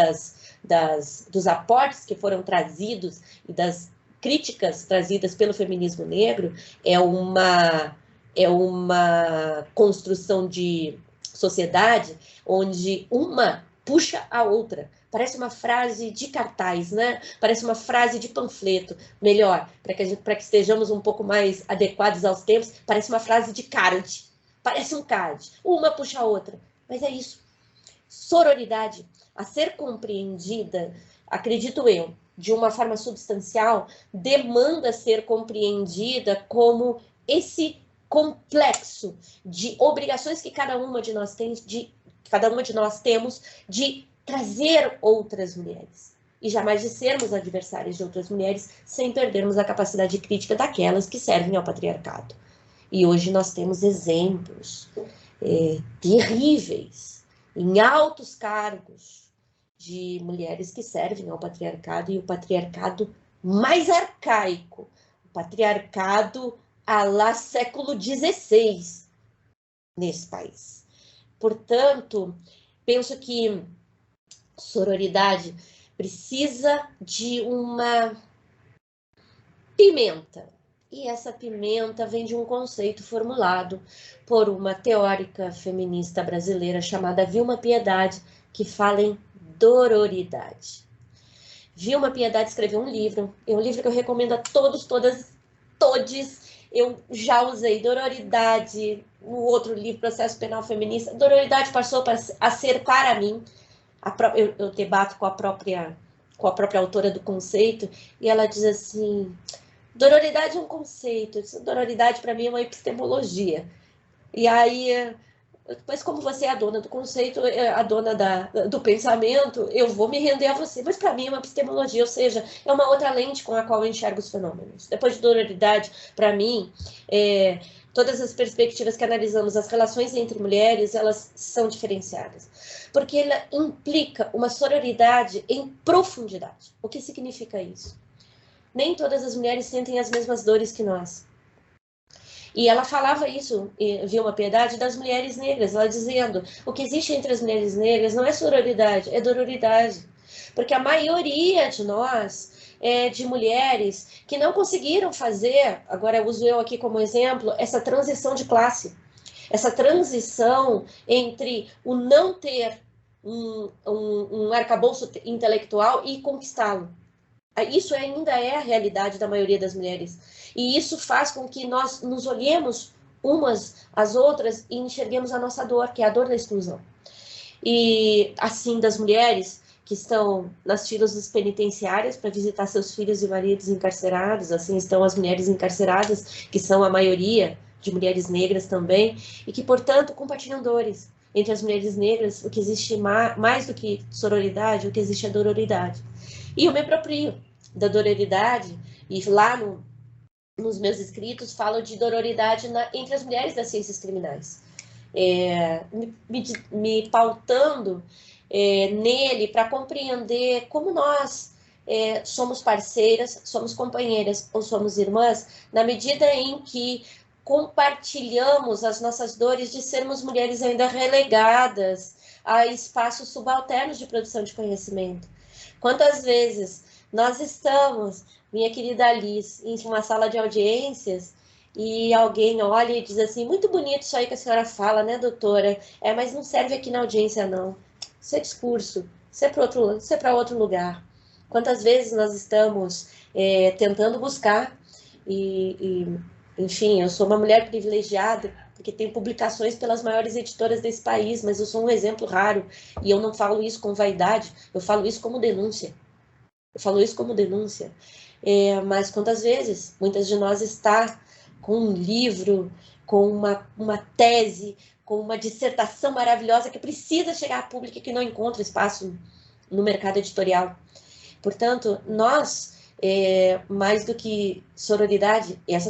dos aportes que foram trazidos e das críticas trazidas pelo feminismo negro, é uma construção de sociedade onde uma puxa a outra. Parece uma frase de cartaz, né? Parece uma frase de panfleto. Melhor, para que estejamos um pouco mais adequados aos tempos, parece uma frase de card. Parece um card. Uma puxa a outra. Mas é isso. Sororidade, a ser compreendida, acredito eu, de uma forma substancial, demanda ser compreendida como esse complexo de obrigações que cada uma de nós temos de trazer outras mulheres. E jamais de sermos adversários de outras mulheres sem perdermos a capacidade crítica daquelas que servem ao patriarcado. E hoje nós temos exemplos terríveis, em altos cargos, de mulheres que servem ao patriarcado, e o patriarcado mais arcaico, o patriarcado à lá século XVI nesse país. Portanto, penso que sororidade precisa de uma pimenta. E essa pimenta vem de um conceito formulado por uma teórica feminista brasileira chamada Vilma Piedade, que fala em dororidade. Vilma Piedade escreveu um livro que eu recomendo a todos, todas, todes. Eu já usei dororidade no outro livro, Processo Penal Feminista. Dororidade passou a ser, para mim, eu debato com a própria autora do conceito, e ela diz assim: dororidade é um conceito, dororidade para mim é uma epistemologia. E aí, mas como você é a dona do conceito, a dona do pensamento, eu vou me render a você. Mas para mim é uma epistemologia, ou seja, é uma outra lente com a qual eu enxergo os fenômenos. Depois de dororidade, para mim, todas as perspectivas que analisamos as relações entre mulheres, elas são diferenciadas. Porque ela implica uma sororidade em profundidade. O que significa isso? Nem todas as mulheres sentem as mesmas dores que nós. E ela falava isso, Vilma Piedade, das mulheres negras, ela dizendo: o que existe entre as mulheres negras não é sororidade, é dororidade. Porque a maioria de nós é de mulheres que não conseguiram fazer, agora uso eu aqui como exemplo, essa transição de classe. Essa transição entre o não ter um arcabouço intelectual e conquistá-lo. Isso ainda é a realidade da maioria das mulheres. E isso faz com que nós nos olhemos umas às outras e enxerguemos a nossa dor, que é a dor da exclusão. E assim, das mulheres que estão nas filas penitenciárias para visitar seus filhos e maridos encarcerados, assim estão as mulheres encarceradas, que são a maioria de mulheres negras também, e que, portanto, compartilham dores. Entre as mulheres negras, o que existe mais do que sororidade, o que existe é dororidade. E eu me aproprio da dororidade, e lá nos meus escritos falo de dororidade entre as mulheres das ciências criminais, me pautando nele para compreender como nós somos parceiras, somos companheiras ou somos irmãs, na medida em que compartilhamos as nossas dores de sermos mulheres ainda relegadas a espaços subalternos de produção de conhecimento. Quantas vezes nós estamos, minha querida Alice, em uma sala de audiências e alguém olha e diz assim: muito bonito isso aí que a senhora fala, né, doutora? Mas não serve aqui na audiência, não. Isso é discurso, isso é para outro lugar. Quantas vezes nós estamos tentando buscar enfim, eu sou uma mulher privilegiada, porque tenho publicações pelas maiores editoras desse país, mas eu sou um exemplo raro, e eu não falo isso com vaidade, eu falo isso como denúncia. Mas quantas vezes, muitas de nós está com um livro, com uma tese, com uma dissertação maravilhosa que precisa chegar à público e que não encontra espaço no mercado editorial. Portanto, nós... mais do que sororidade, e essa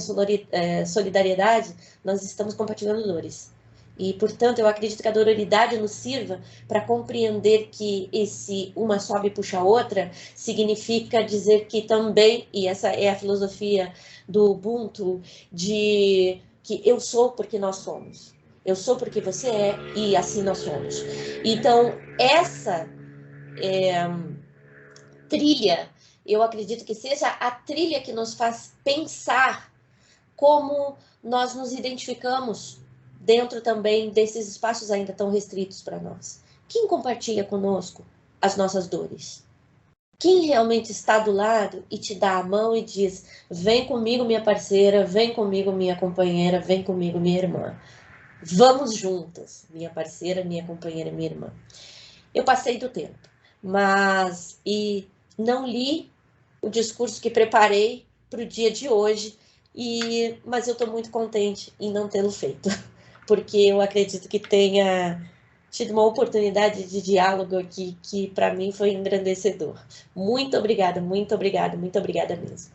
solidariedade, nós estamos compartilhando dores. E, portanto, eu acredito que a dororidade nos sirva para compreender que esse uma sobe e puxa a outra significa dizer que também, e essa é a filosofia do Ubuntu, de que eu sou porque nós somos. Eu sou porque você é e assim nós somos. Então, essa trilha, eu acredito que seja a trilha que nos faz pensar como nós nos identificamos dentro também desses espaços ainda tão restritos para nós. Quem compartilha conosco as nossas dores? Quem realmente está do lado e te dá a mão e diz: vem comigo, minha parceira, vem comigo, minha companheira, vem comigo, minha irmã. Vamos juntas, minha parceira, minha companheira, minha irmã. Eu passei do tempo, mas não li o discurso que preparei para o dia de hoje, mas eu estou muito contente em não tê-lo feito, porque eu acredito que tenha tido uma oportunidade de diálogo aqui que para mim foi engrandecedor. Muito obrigada, muito obrigada, muito obrigada mesmo.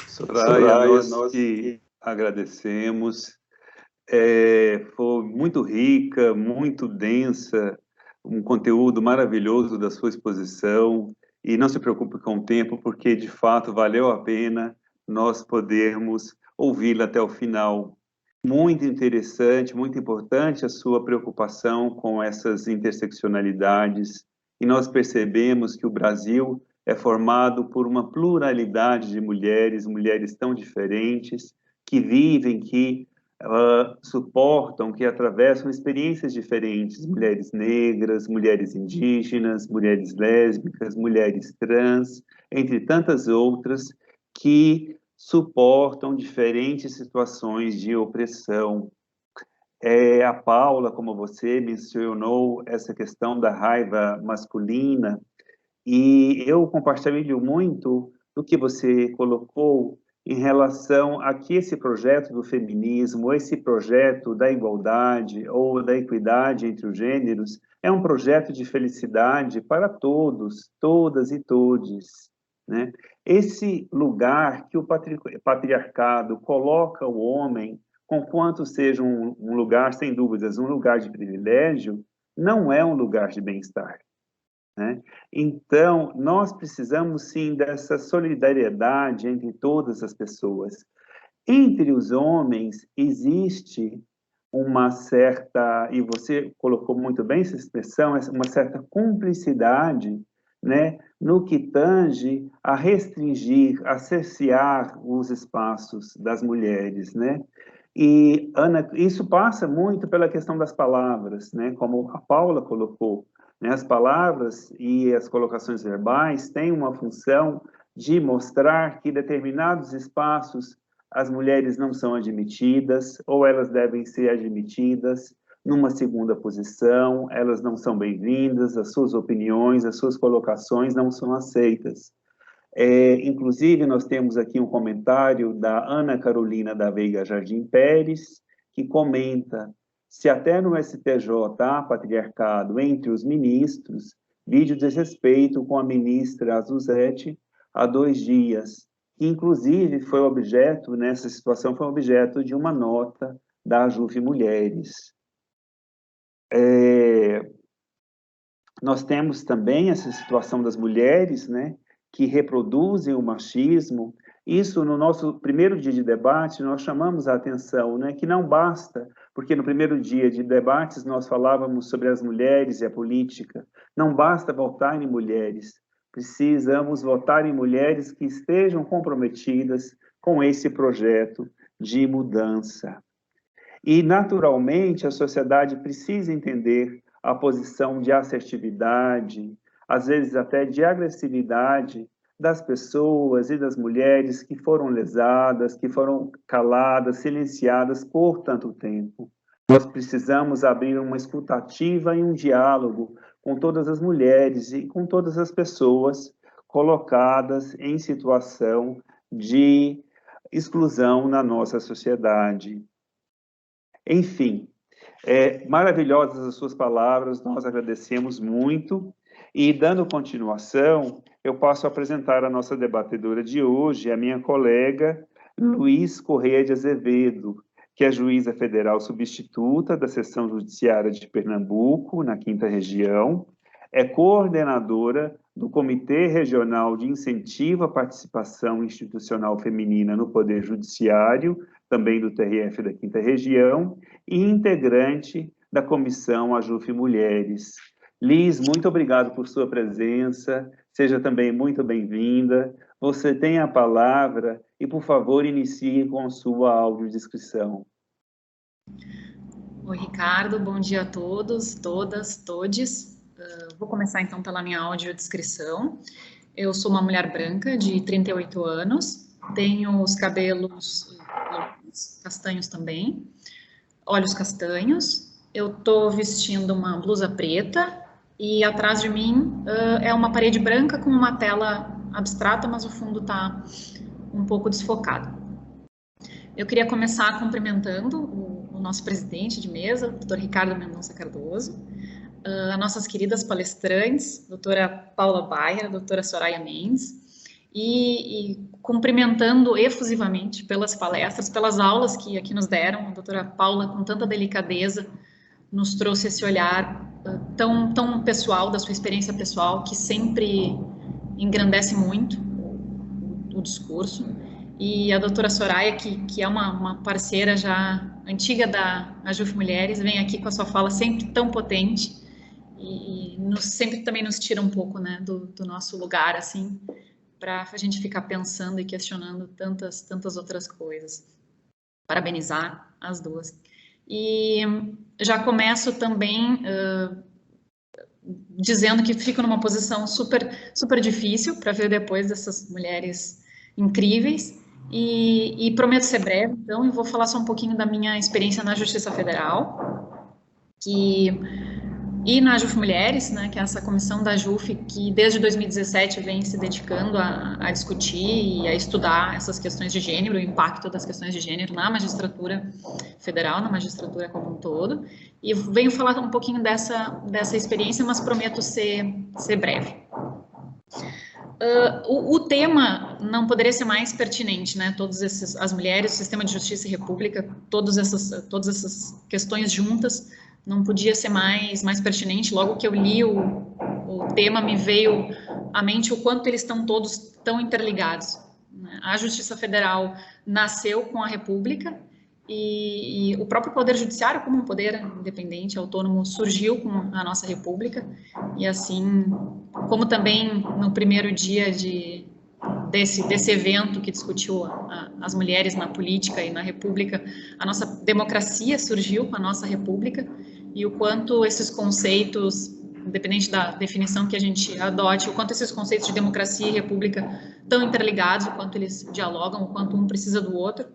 Soraya, nós que agradecemos. Foi muito rica, muito densa, um conteúdo maravilhoso da sua exposição, E não se preocupe com o tempo, porque de fato valeu a pena nós podermos ouvi-la até o final. Muito interessante, muito importante a sua preocupação com essas interseccionalidades. E nós percebemos que o Brasil é formado por uma pluralidade de mulheres, mulheres tão diferentes, que vivem, que suportam, que atravessam experiências diferentes, mulheres negras, mulheres indígenas, mulheres lésbicas, mulheres trans, entre tantas outras, que suportam diferentes situações de opressão. A Paula, como você mencionou, essa questão da raiva masculina, e eu compartilho muito do que você colocou em relação a que esse projeto do feminismo, esse projeto da igualdade ou da equidade entre os gêneros, é um projeto de felicidade para todos, todas e todes, né? Esse lugar que o patriarcado coloca o homem, conquanto seja um lugar, sem dúvidas, um lugar de privilégio, não é um lugar de bem-estar, né? Então, nós precisamos, sim, dessa solidariedade entre todas as pessoas. Entre os homens, existe uma certa, e você colocou muito bem essa expressão, uma certa cumplicidade, né, no que tange a restringir, a cercear os espaços das mulheres, né? E, Ana, isso passa muito pela questão das palavras, né, como a Paula colocou. As palavras e as colocações verbais têm uma função de mostrar que em determinados espaços as mulheres não são admitidas, ou elas devem ser admitidas numa segunda posição, elas não são bem-vindas, as suas opiniões, as suas colocações não são aceitas. Inclusive, nós temos aqui um comentário da Ana Carolina da Veiga Jardim Pérez, que comenta: se até no STJ há patriarcado entre os ministros, vídeo desrespeito com a ministra Azuzete há 2 dias, que inclusive foi objeto, nessa situação, foi objeto de uma nota da AJUF Mulheres. Nós temos também essa situação das mulheres, né, que reproduzem o machismo. Isso, no nosso primeiro dia de debate, nós chamamos a atenção, né, que não basta, porque no primeiro dia de debates nós falávamos sobre as mulheres e a política, não basta votar em mulheres, precisamos votar em mulheres que estejam comprometidas com esse projeto de mudança. E, naturalmente, a sociedade precisa entender a posição de assertividade, às vezes até de agressividade, das pessoas e das mulheres que foram lesadas, que foram caladas, silenciadas por tanto tempo. Nós precisamos abrir uma escutativa e um diálogo com todas as mulheres e com todas as pessoas colocadas em situação de exclusão na nossa sociedade. Enfim, maravilhosas as suas palavras, nós agradecemos muito. E, dando continuação, eu passo a apresentar a nossa debatedora de hoje, a minha colega Luiz Correia de Azevedo, que é juíza federal substituta da Seção Judiciária de Pernambuco, na 5ª Região, é coordenadora do Comitê Regional de Incentivo à Participação Institucional Feminina no Poder Judiciário, também do TRF da 5ª Região, e integrante da Comissão AJUF Mulheres. Liz, muito obrigado por sua presença, seja também muito bem-vinda. Você tem a palavra e, por favor, inicie com sua audiodescrição. Oi, Ricardo, bom dia a todos, todas, todes. Vou começar então pela minha audiodescrição. Eu sou uma mulher branca de 38 anos, tenho os cabelos castanhos também, olhos castanhos, eu estou vestindo uma blusa preta e atrás de mim é uma parede branca com uma tela abstrata, mas o fundo está um pouco desfocado. Eu queria começar cumprimentando o nosso presidente de mesa, o Dr. Ricardo Mendonça Cardoso, as nossas queridas palestrantes, doutora Paula Bayer, doutora Soraya Mendes, e cumprimentando efusivamente pelas palestras, pelas aulas que aqui nos deram. A doutora Paula, com tanta delicadeza, nos trouxe esse olhar tão pessoal, da sua experiência pessoal, que sempre engrandece muito o discurso. E a doutora Soraya, que é uma parceira já antiga da AJUF Mulheres, vem aqui com a sua fala sempre tão potente e sempre também nos tira um pouco, né, do nosso lugar, assim, para a gente ficar pensando e questionando tantas outras coisas. Parabenizar as duas. E já começo também dizendo que fico numa posição super difícil para ver depois dessas mulheres incríveis. E prometo ser breve, então, e vou falar só um pouquinho da minha experiência na Justiça Federal e na AJUF Mulheres, né, que é essa comissão da AJUF que desde 2017 vem se dedicando a discutir e a estudar essas questões de gênero, o impacto das questões de gênero na magistratura federal, na magistratura como um todo, e venho falar um pouquinho dessa experiência, mas prometo ser breve. O tema não poderia ser mais pertinente, né? As mulheres, o sistema de justiça e república, todas essas questões juntas, não podia ser mais pertinente. Logo que eu li o tema, me veio à mente o quanto eles estão todos tão interligados, né? A Justiça Federal nasceu com a República e o próprio Poder Judiciário, como um poder independente, autônomo, surgiu com a nossa República. E assim, como também no primeiro dia desse evento que discutiu as mulheres na política e na República, a nossa democracia surgiu com a nossa República, e o quanto esses conceitos, independente da definição que a gente adote, o quanto esses conceitos de democracia e república estão interligados, o quanto eles dialogam, o quanto um precisa do outro.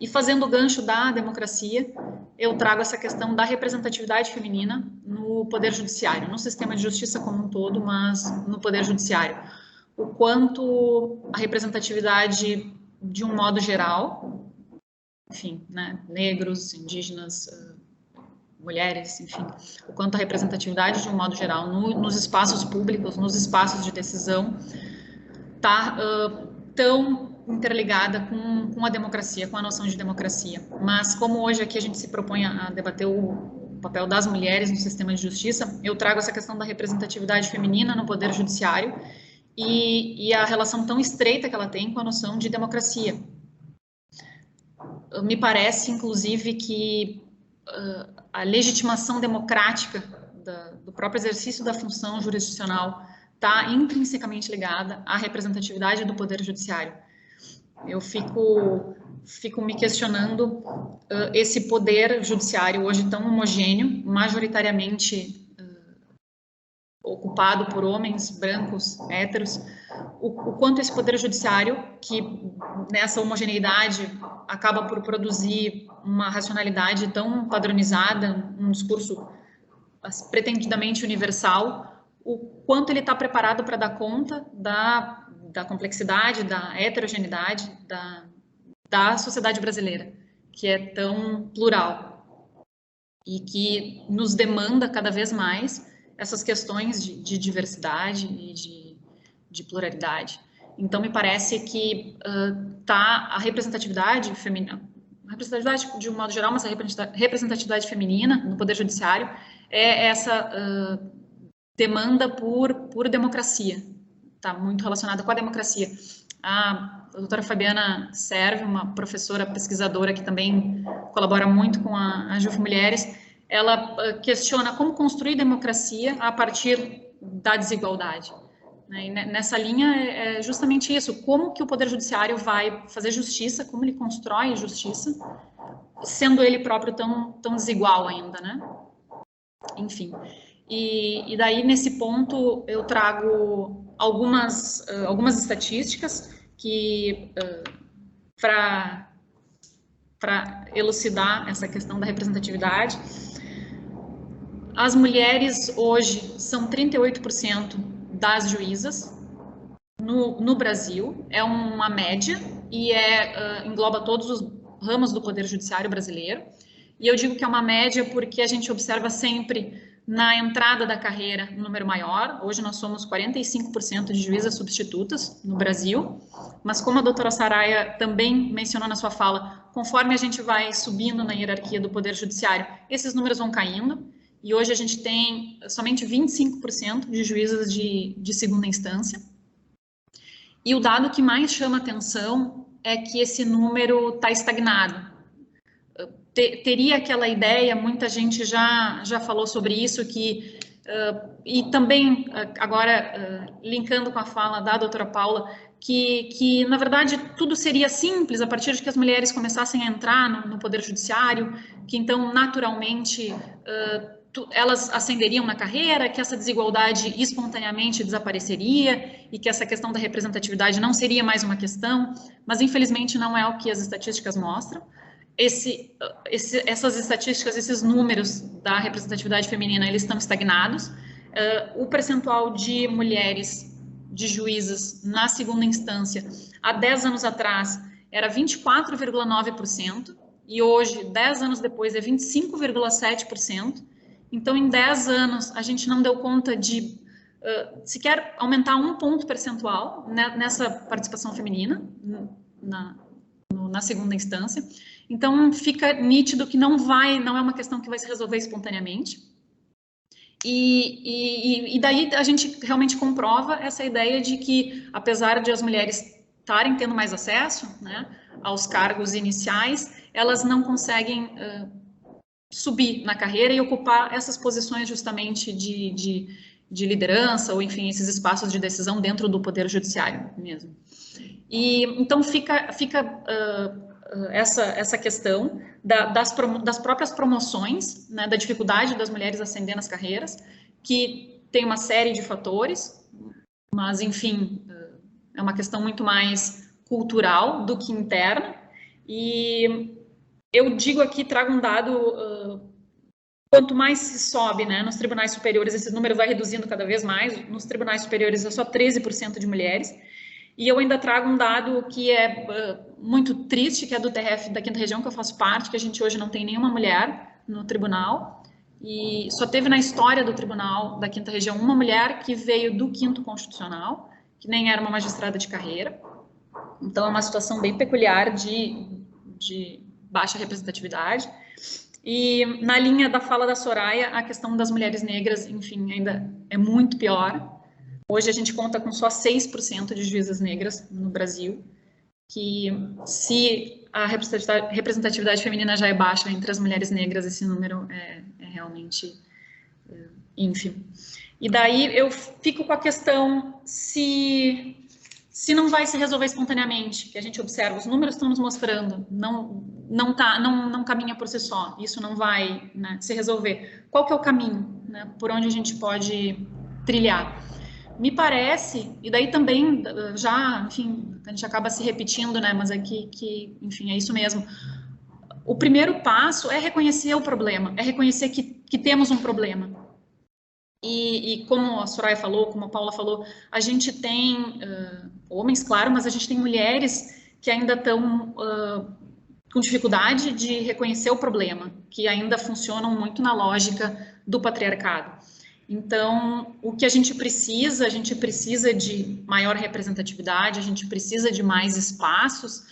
E fazendo o gancho da democracia, eu trago essa questão da representatividade feminina no Poder Judiciário, no sistema de justiça como um todo, mas no Poder Judiciário. O quanto a representatividade, de um modo geral, enfim, né, negros, indígenas, mulheres, enfim, o quanto a representatividade, de um modo geral, nos espaços públicos, nos espaços de decisão, está tão interligada com a democracia, com a noção de democracia. Mas como hoje aqui a gente se propõe a debater o papel das mulheres no sistema de justiça, eu trago essa questão da representatividade feminina no Poder Judiciário e a relação tão estreita que ela tem com a noção de democracia. Me parece, inclusive, que a legitimação democrática do próprio exercício da função jurisdicional está intrinsecamente ligada à representatividade do Poder Judiciário. Eu fico me questionando esse poder judiciário hoje tão homogêneo, majoritariamente ocupado por homens brancos, héteros, o quanto esse poder judiciário, que nessa homogeneidade acaba por produzir uma racionalidade tão padronizada, um discurso pretendidamente universal, o quanto ele está preparado para dar conta da complexidade, da heterogeneidade da sociedade brasileira, que é tão plural e que nos demanda cada vez mais essas questões de diversidade e de pluralidade. Então, me parece que a representatividade feminina, a representatividade de um modo geral, mas a representatividade feminina no Poder Judiciário é essa demanda por democracia. Está muito relacionada com a democracia. A doutora Fabiana Serve, uma professora pesquisadora que também colabora muito com a AJUF Mulheres, ela questiona como construir democracia a partir da desigualdade. E nessa linha é justamente isso, como que o Poder Judiciário vai fazer justiça, como ele constrói justiça, sendo ele próprio tão desigual ainda, né? Enfim. E daí, nesse ponto, eu trago algumas estatísticas que, para elucidar essa questão da representatividade. As mulheres hoje são 38% das juízas no Brasil, é uma média e engloba todos os ramos do Poder Judiciário brasileiro. E eu digo que é uma média porque a gente observa sempre na entrada da carreira um número maior. Hoje nós somos 45% de juízas substitutas no Brasil, mas como a doutora Soraya também mencionou na sua fala, conforme a gente vai subindo na hierarquia do Poder Judiciário, esses números vão caindo, e hoje a gente tem somente 25% de juízas de segunda instância. E o dado que mais chama atenção é que esse número está estagnado. Teria aquela ideia, muita gente já falou sobre isso, que, e também agora linkando com a fala da doutora Paula, que na verdade tudo seria simples a partir de que as mulheres começassem a entrar no Poder Judiciário, que então naturalmente elas ascenderiam na carreira, que essa desigualdade espontaneamente desapareceria e que essa questão da representatividade não seria mais uma questão, mas infelizmente não é o que as estatísticas mostram. Essas estatísticas, esses números da representatividade feminina, eles estão estagnados. O percentual de mulheres, de juízes na segunda instância, há 10 anos atrás, era 24,9%, e hoje, 10 anos depois, é 25,7%. Então, em 10 anos, a gente não deu conta de sequer aumentar um ponto percentual nessa participação feminina na segunda instância. Então, fica nítido que não é uma questão que vai se resolver espontaneamente. E daí a gente realmente comprova essa ideia de que, apesar de as mulheres estarem tendo mais acesso, né, aos cargos iniciais, elas não conseguem subir na carreira e ocupar essas posições justamente de liderança, ou enfim, esses espaços de decisão dentro do Poder Judiciário mesmo. E então fica essa questão das próprias promoções, né, da dificuldade das mulheres ascender nas carreiras, que tem uma série de fatores, mas, enfim, é uma questão muito mais cultural do que interna. E eu digo aqui, trago um dado, quanto mais se sobe, né, nos tribunais superiores, esse número vai reduzindo cada vez mais. Nos tribunais superiores é só 13% de mulheres. E eu ainda trago um dado que é muito triste, que é do TRF da 5ª Região, que eu faço parte, que a gente hoje não tem nenhuma mulher no tribunal, e só teve na história do tribunal da 5ª Região uma mulher que veio do 5º Constitucional, que nem era uma magistrada de carreira. Então, é uma situação bem peculiar de baixa representatividade. E na linha da fala da Soraya, a questão das mulheres negras, enfim, ainda é muito pior. Hoje a gente conta com só 6% de juízas negras no Brasil, que se a representatividade feminina já é baixa entre as mulheres negras, esse número é realmente ínfimo. E daí eu fico com a questão se não vai se resolver espontaneamente, que a gente observa, os números estão nos mostrando, não caminha por si só, isso não vai, né, se resolver. Qual que é o caminho, né, por onde a gente pode trilhar? Me parece, e daí também já, enfim, a gente acaba se repetindo, né, mas é que enfim, é isso mesmo. O primeiro passo é reconhecer o problema, é reconhecer que temos um problema. E como a Soraya falou, como a Paula falou, a gente tem homens, claro, mas a gente tem mulheres que ainda estão com dificuldade de reconhecer o problema, que ainda funcionam muito na lógica do patriarcado. Então, o que a gente precisa de maior representatividade, a gente precisa de mais espaços,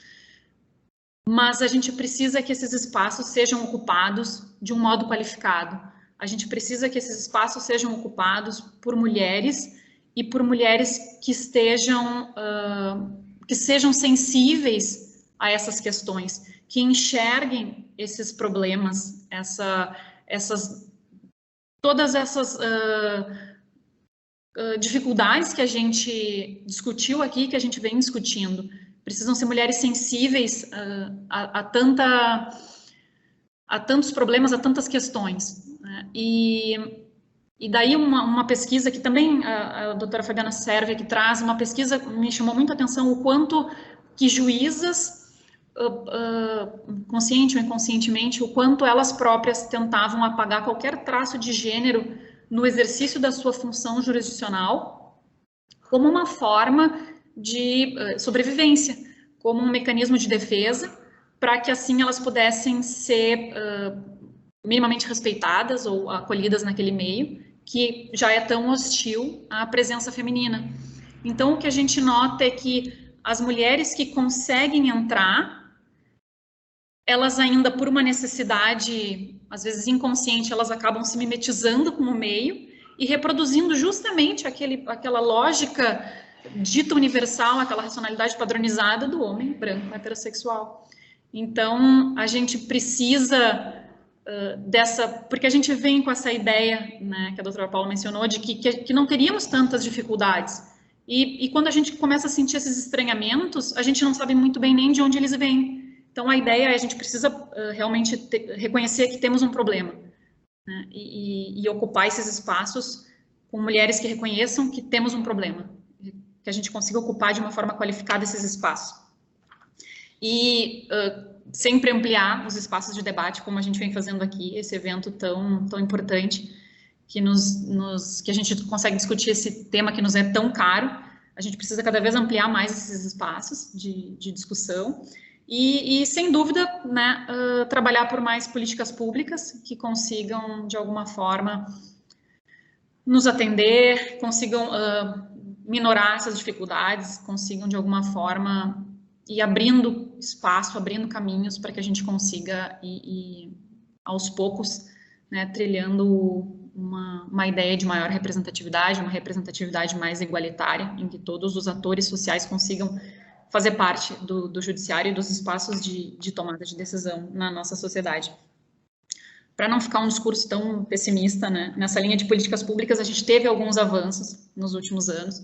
mas a gente precisa que esses espaços sejam ocupados de um modo qualificado. A gente precisa que esses espaços sejam ocupados por mulheres e por mulheres que sejam sensíveis a essas questões, que enxerguem esses problemas, todas essas dificuldades que a gente discutiu aqui, que a gente vem discutindo. Precisam ser mulheres sensíveis a tantos problemas, a tantas questões, né? E daí uma pesquisa que também a doutora Fabiana Sérvia, que traz uma pesquisa, me chamou muito a atenção o quanto que juízas, consciente ou inconscientemente, o quanto elas próprias tentavam apagar qualquer traço de gênero no exercício da sua função jurisdicional como uma forma de sobrevivência, como um mecanismo de defesa, para que assim elas pudessem ser minimamente respeitadas ou acolhidas naquele meio, que já é tão hostil à presença feminina. Então, o que a gente nota é que as mulheres que conseguem entrar, elas ainda, por uma necessidade, às vezes inconsciente, elas acabam se mimetizando com o meio e reproduzindo justamente aquela lógica dita universal, aquela racionalidade padronizada do homem branco heterossexual. Então, a gente precisa porque a gente vem com essa ideia, né, que a doutora Paula mencionou, de que não teríamos tantas dificuldades. E quando a gente começa a sentir esses estranhamentos, a gente não sabe muito bem nem de onde eles vêm. Então, a ideia é a gente precisa realmente reconhecer que temos um problema, né, e ocupar esses espaços com mulheres que reconheçam que temos um problema, que a gente consiga ocupar de uma forma qualificada esses espaços. E sempre ampliar os espaços de debate, como a gente vem fazendo aqui, esse evento tão importante, que a gente consegue discutir esse tema que nos é tão caro. A gente precisa cada vez ampliar mais esses espaços de discussão. E, sem dúvida, né, trabalhar por mais políticas públicas que consigam, de alguma forma, nos atender, consigam minorar essas dificuldades, consigam, de alguma forma, ir abrindo espaço, abrindo caminhos para que a gente consiga ir aos poucos, né, trilhando uma ideia de maior representatividade, uma representatividade mais igualitária, em que todos os atores sociais consigam fazer parte do judiciário e dos espaços de tomada de decisão na nossa sociedade. Para não ficar um discurso tão pessimista, né, nessa linha de políticas públicas, a gente teve alguns avanços nos últimos anos.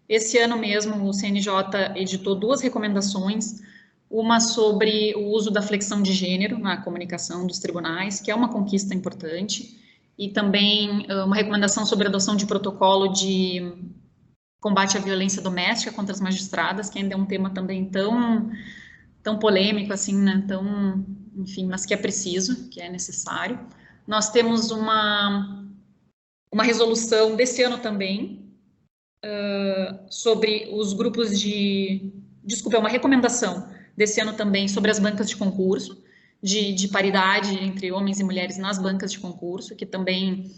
Esse ano mesmo, o CNJ editou 2 recomendações, uma sobre o uso da flexão de gênero na comunicação dos tribunais, que é uma conquista importante, e também uma recomendação sobre a adoção de protocolo de combate à violência doméstica contra as magistradas, que ainda é um tema também tão polêmico, assim, né, enfim, mas que é preciso, que é necessário. Nós temos uma resolução desse ano também, sobre os grupos uma recomendação desse ano também sobre as bancas de concurso, de paridade entre homens e mulheres nas bancas de concurso, que também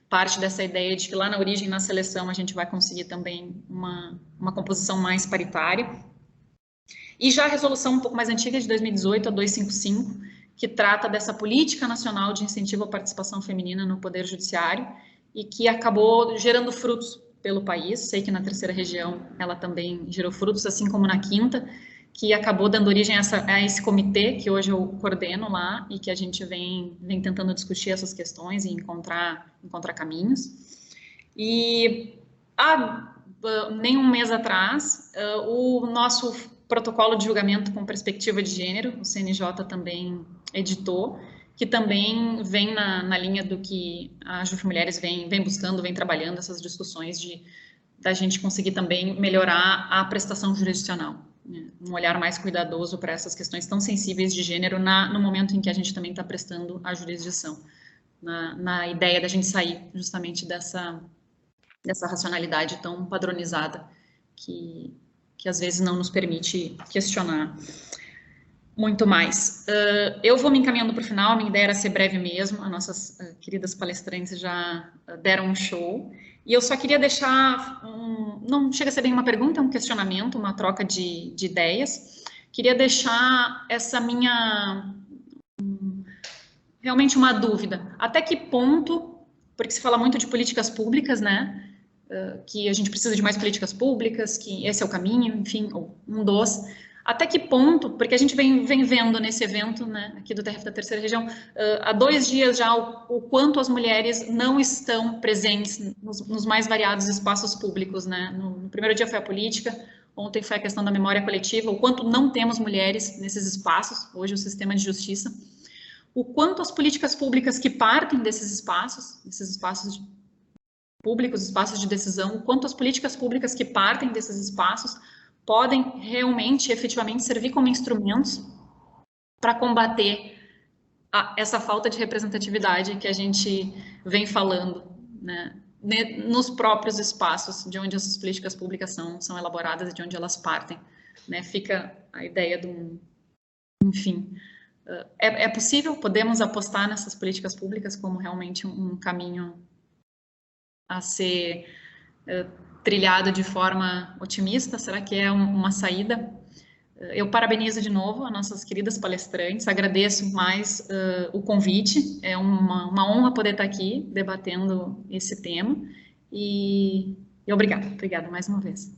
parte dessa ideia de que lá na origem, na seleção, a gente vai conseguir também uma composição mais paritária. E já a resolução um pouco mais antiga, de 2018, a 255, que trata dessa política nacional de incentivo à participação feminina no Poder Judiciário e que acabou gerando frutos pelo país. Sei que na 3ª região ela também gerou frutos, assim como na 5ª, que acabou dando origem a esse comitê que hoje eu coordeno lá e que a gente vem tentando discutir essas questões e encontrar caminhos. E nem um mês atrás, o nosso protocolo de julgamento com perspectiva de gênero, o CNJ também editou, que também vem na linha do que a JUF Mulheres vem buscando, vem trabalhando essas discussões da gente conseguir também melhorar a prestação jurisdicional, né? Um olhar mais cuidadoso para essas questões tão sensíveis de gênero no momento em que a gente também está prestando a jurisdição, na ideia da gente sair justamente dessa racionalidade tão padronizada que às vezes não nos permite questionar muito mais. Eu vou me encaminhando para o final, a minha ideia era ser breve mesmo, as nossas queridas palestrantes já deram um show, e eu só queria deixar, não chega a ser bem uma pergunta, é um questionamento, uma troca de ideias. Queria deixar essa realmente uma dúvida, até que ponto, porque se fala muito de políticas públicas, né, que a gente precisa de mais políticas públicas, que esse é o caminho, enfim, ou um dos... Até que ponto, porque a gente vem vendo nesse evento, né, aqui do TRF da 3ª região, há 2 dias já, o quanto as mulheres não estão presentes nos mais variados espaços públicos, né? No primeiro dia foi a política, ontem foi a questão da memória coletiva, o quanto não temos mulheres nesses espaços, hoje o sistema de justiça, o quanto as políticas públicas que partem desses espaços públicos, espaços de decisão, o quanto as políticas públicas que partem desses espaços podem realmente, efetivamente, servir como instrumentos para combater essa falta de representatividade que a gente vem falando, né, nos próprios espaços de onde essas políticas públicas são elaboradas e de onde elas partem, né? Fica a ideia enfim, é possível, podemos apostar nessas políticas públicas como realmente um caminho a ser trilhado de forma otimista? Será que é uma saída? Eu parabenizo de novo as nossas queridas palestrantes, agradeço mais o convite, é uma honra poder estar aqui debatendo esse tema, e obrigada mais uma vez.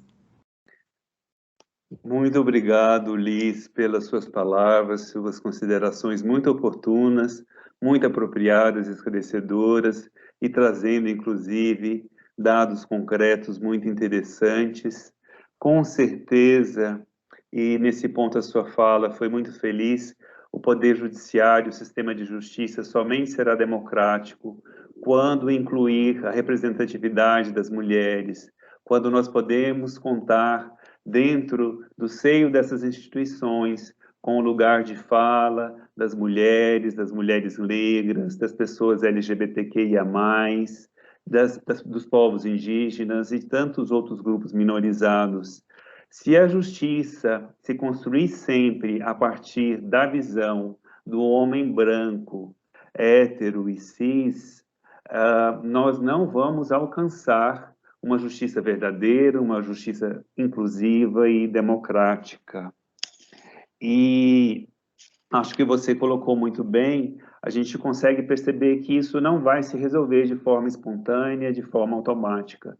Muito obrigado, Liz, pelas suas palavras, suas considerações muito oportunas, muito apropriadas, esclarecedoras, e trazendo, inclusive, dados concretos muito interessantes. Com certeza, e nesse ponto a sua fala foi muito feliz, o Poder Judiciário, o sistema de justiça, somente será democrático quando incluir a representatividade das mulheres, quando nós podemos contar dentro do seio dessas instituições, com o lugar de fala das mulheres negras, das pessoas LGBTQIA+, dos povos indígenas e tantos outros grupos minorizados. Se a justiça se construir sempre a partir da visão do homem branco, hétero e cis, nós não vamos alcançar uma justiça verdadeira, uma justiça inclusiva e democrática. E acho que você colocou muito bem, a gente consegue perceber que isso não vai se resolver de forma espontânea, de forma automática.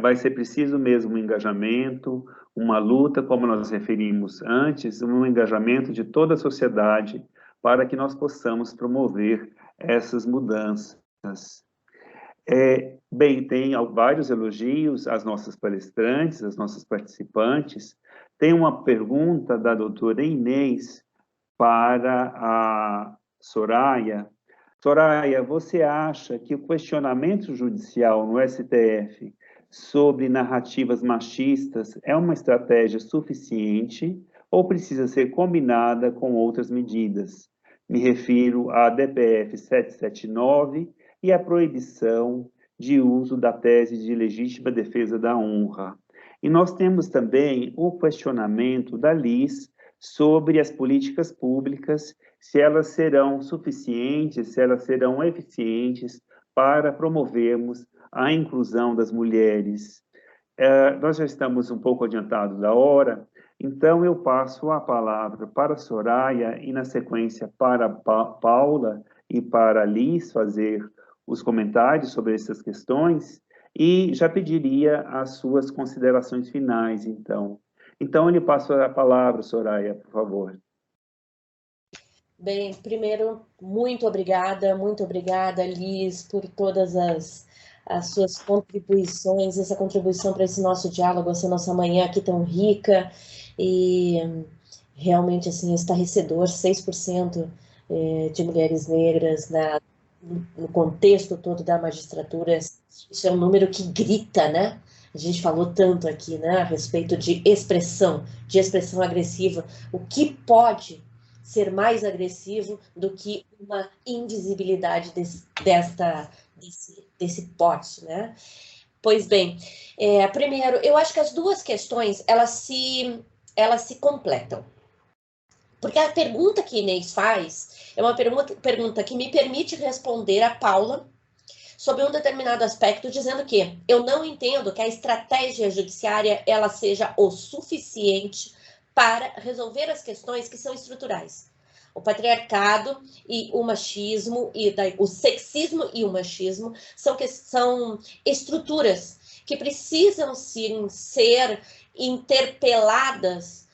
Vai ser preciso mesmo um engajamento, uma luta, como nós referimos antes, um engajamento de toda a sociedade para que nós possamos promover essas mudanças. Bem, tem vários elogios às nossas palestrantes, às nossas participantes. Tem uma pergunta da doutora Inês para a Soraya. Soraya, você acha que o questionamento judicial no STF sobre narrativas machistas é uma estratégia suficiente ou precisa ser combinada com outras medidas? Me refiro à DPF 779 e a proibição de uso da tese de legítima defesa da honra. E nós temos também o questionamento da Liz sobre as políticas públicas, se elas serão suficientes, se elas serão eficientes para promovermos a inclusão das mulheres. Nós já estamos um pouco adiantados da hora, então eu passo a palavra para a Soraya e, na sequência, para a Paula e para a Liz fazer os comentários sobre essas questões, e já pediria as suas considerações finais, então. Então, eu lhe passo a palavra, Soraya, por favor. Bem, primeiro, muito obrigada, Liz, por todas as suas contribuições, essa contribuição para esse nosso diálogo, essa nossa manhã aqui tão rica, e realmente, assim, estarrecedor, 6% de mulheres negras no contexto todo da magistratura. Isso é um número que grita, né? A gente falou tanto aqui, né, a respeito de expressão agressiva. O que pode ser mais agressivo do que uma invisibilidade desse pote, né? Pois bem, primeiro, eu acho que as duas questões, elas se completam. Porque a pergunta que Inês faz é uma pergunta que me permite responder a Paula sobre um determinado aspecto, dizendo que eu não entendo que a estratégia judiciária ela seja o suficiente para resolver as questões que são estruturais. O patriarcado e o machismo, o sexismo e o machismo são estruturas que precisam sim ser interpeladas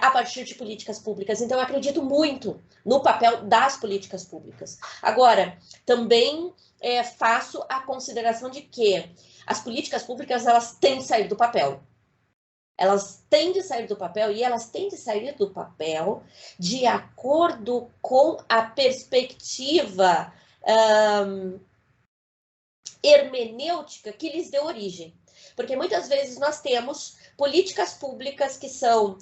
a partir de políticas públicas. Então, eu acredito muito no papel das políticas públicas. Agora, também faço a consideração de que as políticas públicas elas têm de sair do papel. Elas têm de sair do papel e elas têm de sair do papel de acordo com a perspectiva hermenêutica que lhes deu origem. Porque muitas vezes nós temos políticas públicas que são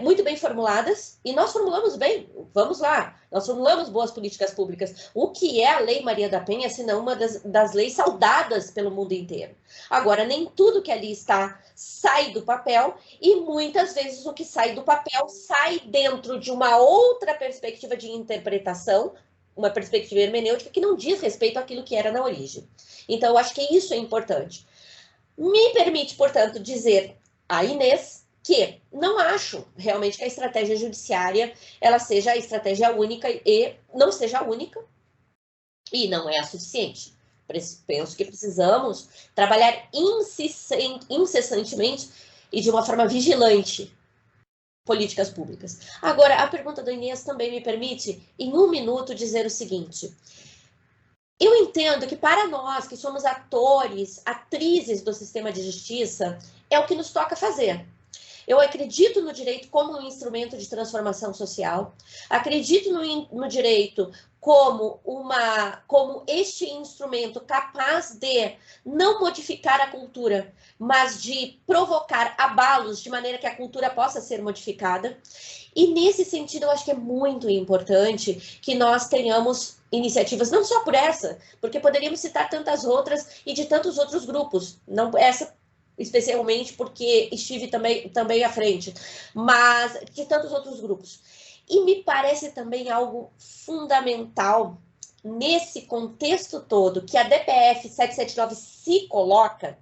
muito bem formuladas, e nós formulamos bem, vamos lá, nós formulamos boas políticas públicas. O que é a Lei Maria da Penha, senão uma das leis saudadas pelo mundo inteiro? Agora, nem tudo que ali está sai do papel, e muitas vezes o que sai do papel sai dentro de uma outra perspectiva de interpretação, uma perspectiva hermenêutica que não diz respeito àquilo que era na origem. Então, eu acho que isso é importante. Me permite, portanto, dizer a Inês que não acho realmente que a estratégia judiciária ela seja a estratégia única e não seja a única e não é a suficiente. Penso que precisamos trabalhar incessantemente e de uma forma vigilante políticas públicas. Agora, a pergunta do Inês também me permite, em um minuto, dizer o seguinte. Eu entendo que para nós, que somos atores, atrizes do sistema de justiça, é o que nos toca fazer. Eu acredito no direito como um instrumento de transformação social, acredito no direito como este instrumento capaz de não modificar a cultura, mas de provocar abalos de maneira que a cultura possa ser modificada. E nesse sentido, eu acho que é muito importante que nós tenhamos iniciativas, não só por essa, porque poderíamos citar tantas outras e de tantos outros grupos, não essa especialmente porque estive também à frente, mas de tantos outros grupos. E me parece também algo fundamental nesse contexto todo que a DPF 779 se coloca,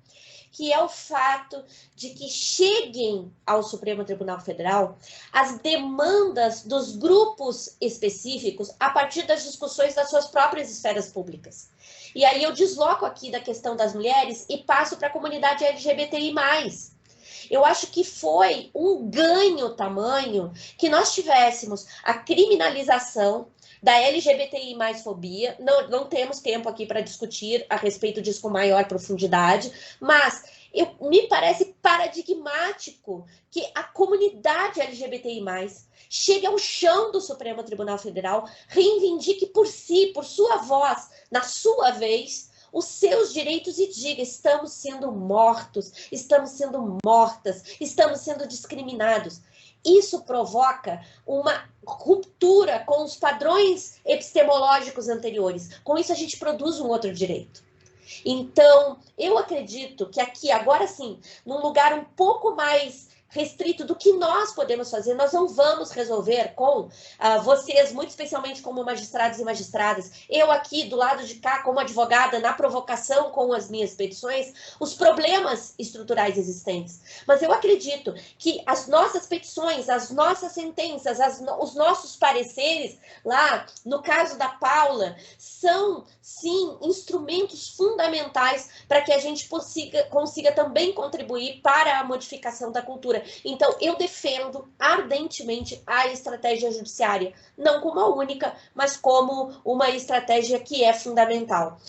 que é o fato de que cheguem ao Supremo Tribunal Federal as demandas dos grupos específicos a partir das discussões das suas próprias esferas públicas. E aí eu desloco aqui da questão das mulheres e passo para a comunidade LGBTI+. Eu acho que foi um ganho tamanho que nós tivéssemos a criminalização da LGBTI mais fobia. Não temos tempo aqui para discutir a respeito disso com maior profundidade, mas me parece paradigmático que a comunidade LGBTI+, chegue ao chão do Supremo Tribunal Federal, reivindique por si, por sua voz, na sua vez, os seus direitos e diga: estamos sendo mortos, estamos sendo mortas, estamos sendo discriminados. Isso provoca uma ruptura com os padrões epistemológicos anteriores. Com isso, a gente produz um outro direito. Então, eu acredito que aqui, agora sim, num lugar um pouco mais restrito do que nós podemos fazer, nós não vamos resolver com vocês, muito especialmente como magistrados e magistradas, eu aqui do lado de cá como advogada, na provocação com as minhas petições, os problemas estruturais existentes. Mas eu acredito que as nossas petições, as nossas sentenças, os nossos pareceres, lá no caso da Paula, são, sim, instrumentos fundamentais para que a gente consiga também contribuir para a modificação da cultura. Então, eu defendo ardentemente a estratégia judiciária, não como a única, mas como uma estratégia que é fundamental.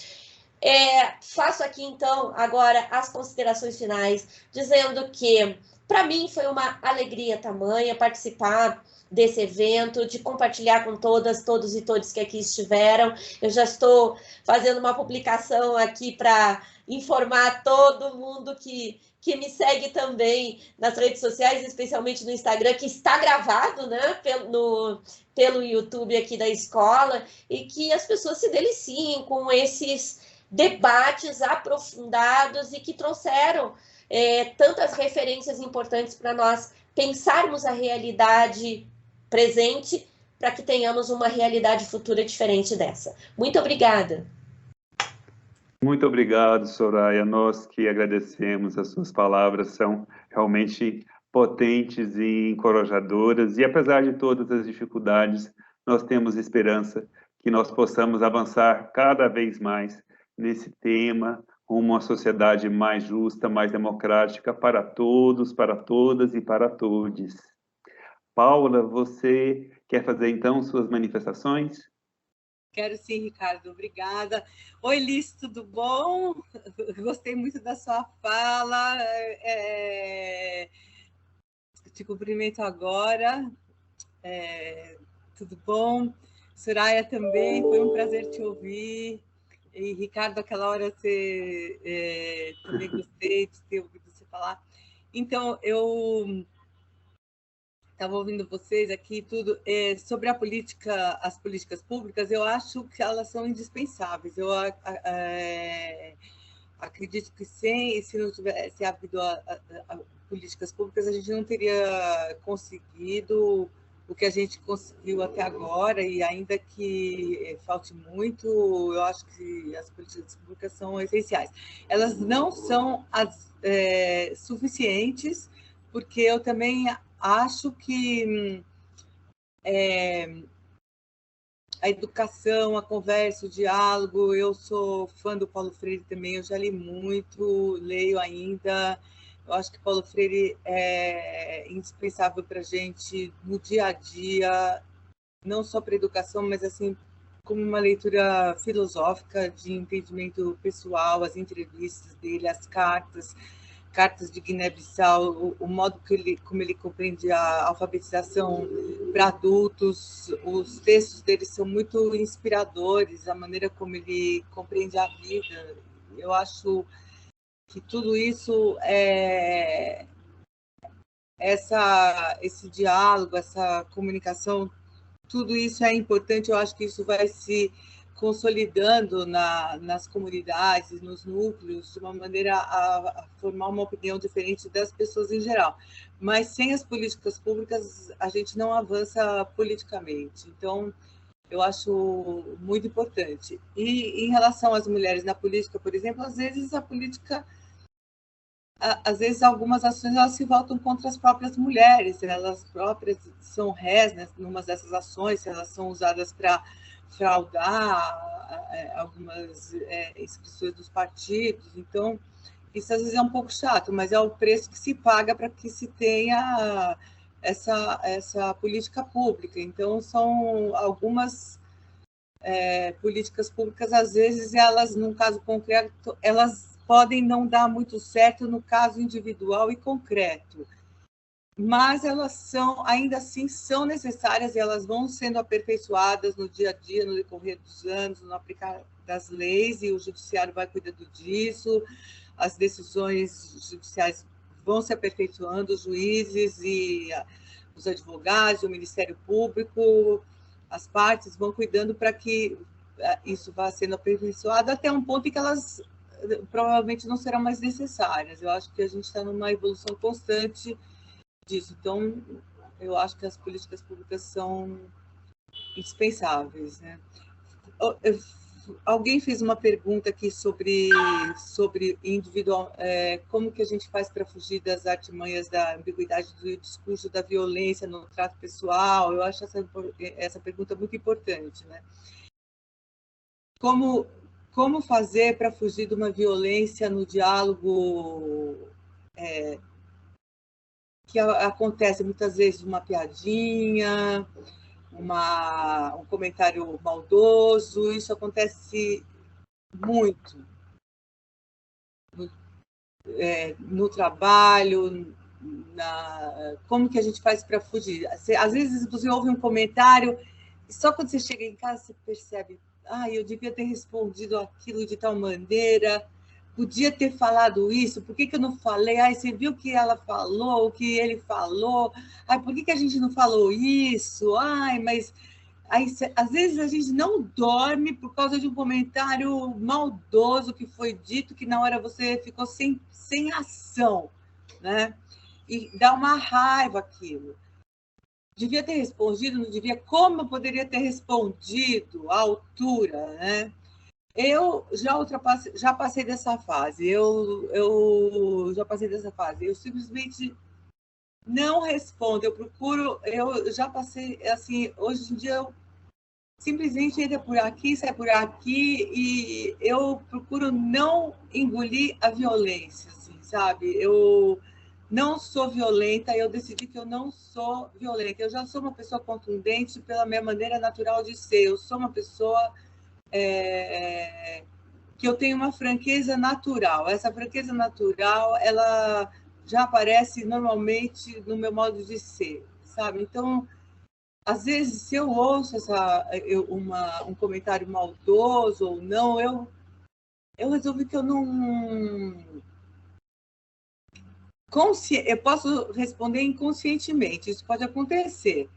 Faço aqui, então, agora as considerações finais, dizendo que, para mim, foi uma alegria tamanha participar desse evento, de compartilhar com todas, todos e todos que aqui estiveram. Eu já estou fazendo uma publicação aqui para informar todo mundo que me segue também nas redes sociais, especialmente no Instagram, que está gravado, né, pelo YouTube aqui da escola, e que as pessoas se deliciem com esses debates aprofundados e que trouxeram tantas referências importantes para nós pensarmos a realidade presente para que tenhamos uma realidade futura diferente dessa. Muito obrigada. Muito obrigado, Soraya. Nós que agradecemos, as suas palavras são realmente potentes e encorajadoras, e apesar de todas as dificuldades, nós temos esperança que nós possamos avançar cada vez mais nesse tema, rumo a uma sociedade mais justa, mais democrática para todos, para todas e para todos. Paula, você quer fazer então suas manifestações? Quero sim, Ricardo, obrigada. Oi, Liz, tudo bom? Gostei muito da sua fala. Te cumprimento agora. Tudo bom? Soraya também, foi um prazer te ouvir. E, Ricardo, aquela hora você também gostei de ter ouvido você falar. Então, eu estava ouvindo vocês aqui tudo sobre as políticas públicas. Eu acho que elas são indispensáveis. Eu acredito que se não tivesse havido políticas públicas, a gente não teria conseguido o que a gente conseguiu até agora, e ainda que falte muito, eu acho que as políticas públicas são essenciais. Elas não são suficientes porque eu também acho que a educação, a conversa, o diálogo, eu sou fã do Paulo Freire também, eu já li muito, leio ainda. Eu acho que Paulo Freire é indispensável para a gente no dia a dia, não só para a educação, mas assim como uma leitura filosófica de entendimento pessoal, as entrevistas dele, as cartas de Guiné-Bissau, o modo como ele compreende a alfabetização para adultos, os textos dele são muito inspiradores, a maneira como ele compreende a vida. Eu acho que tudo isso esse diálogo, essa comunicação, tudo isso é importante. Eu acho que isso vai se consolidando nas comunidades, nos núcleos, de uma maneira a formar uma opinião diferente das pessoas em geral. Mas sem as políticas públicas, a gente não avança politicamente. Então, eu acho muito importante. E em relação às mulheres na política, por exemplo, às vezes algumas ações elas se voltam contra as próprias mulheres, elas próprias são rés, né, numa dessas ações, elas são usadas para fraudar algumas inscrições dos partidos. Então, isso às vezes é um pouco chato, mas é o preço que se paga para que se tenha essa política pública. Então, são algumas políticas públicas, às vezes, elas, num caso concreto, elas podem não dar muito certo no caso individual e concreto, mas elas ainda assim são necessárias e elas vão sendo aperfeiçoadas no dia a dia, no decorrer dos anos, no aplicar das leis, e o judiciário vai cuidando disso, as decisões judiciais vão se aperfeiçoando, os juízes e os advogados, o Ministério Público, as partes vão cuidando para que isso vá sendo aperfeiçoado até um ponto em que elas provavelmente não serão mais necessárias. Eu acho que a gente está numa evolução constante disso. Então, eu acho que as políticas públicas são indispensáveis, né? Alguém fez uma pergunta aqui sobre individual, como que a gente faz para fugir das artimanhas da ambiguidade do discurso, da violência no trato pessoal. Eu acho essa pergunta muito importante, né? Como fazer para fugir de uma violência no diálogo que acontece muitas vezes uma piadinha, um comentário maldoso? Isso acontece muito no trabalho. Como que a gente faz para fugir? Às vezes você ouve um comentário e só quando você chega em casa você percebe: eu devia ter respondido aquilo de tal maneira, podia ter falado isso, por que eu não falei? Você viu o que ela falou, o que ele falou? Por que a gente não falou isso? Mas... às vezes a gente não dorme por causa de um comentário maldoso que foi dito, que na hora você ficou sem ação, né? E dá uma raiva aquilo. Devia ter respondido, não devia? Como eu poderia ter respondido à altura, né? Eu já passei dessa fase. Eu já passei dessa fase. Eu simplesmente não respondo. Eu já passei, assim, hoje em dia eu simplesmente entra por aqui, sai por aqui, e eu procuro não engolir a violência, assim, sabe? Eu não sou violenta, eu decidi que eu não sou violenta. Eu já sou uma pessoa contundente pela minha maneira natural de ser. Eu sou uma pessoa que eu tenho uma franqueza natural. Essa franqueza natural, ela já aparece normalmente no meu modo de ser, sabe? Então, às vezes, se eu ouço um comentário maldoso ou não, eu resolvi que eu não... Eu posso responder inconscientemente, isso pode acontecer,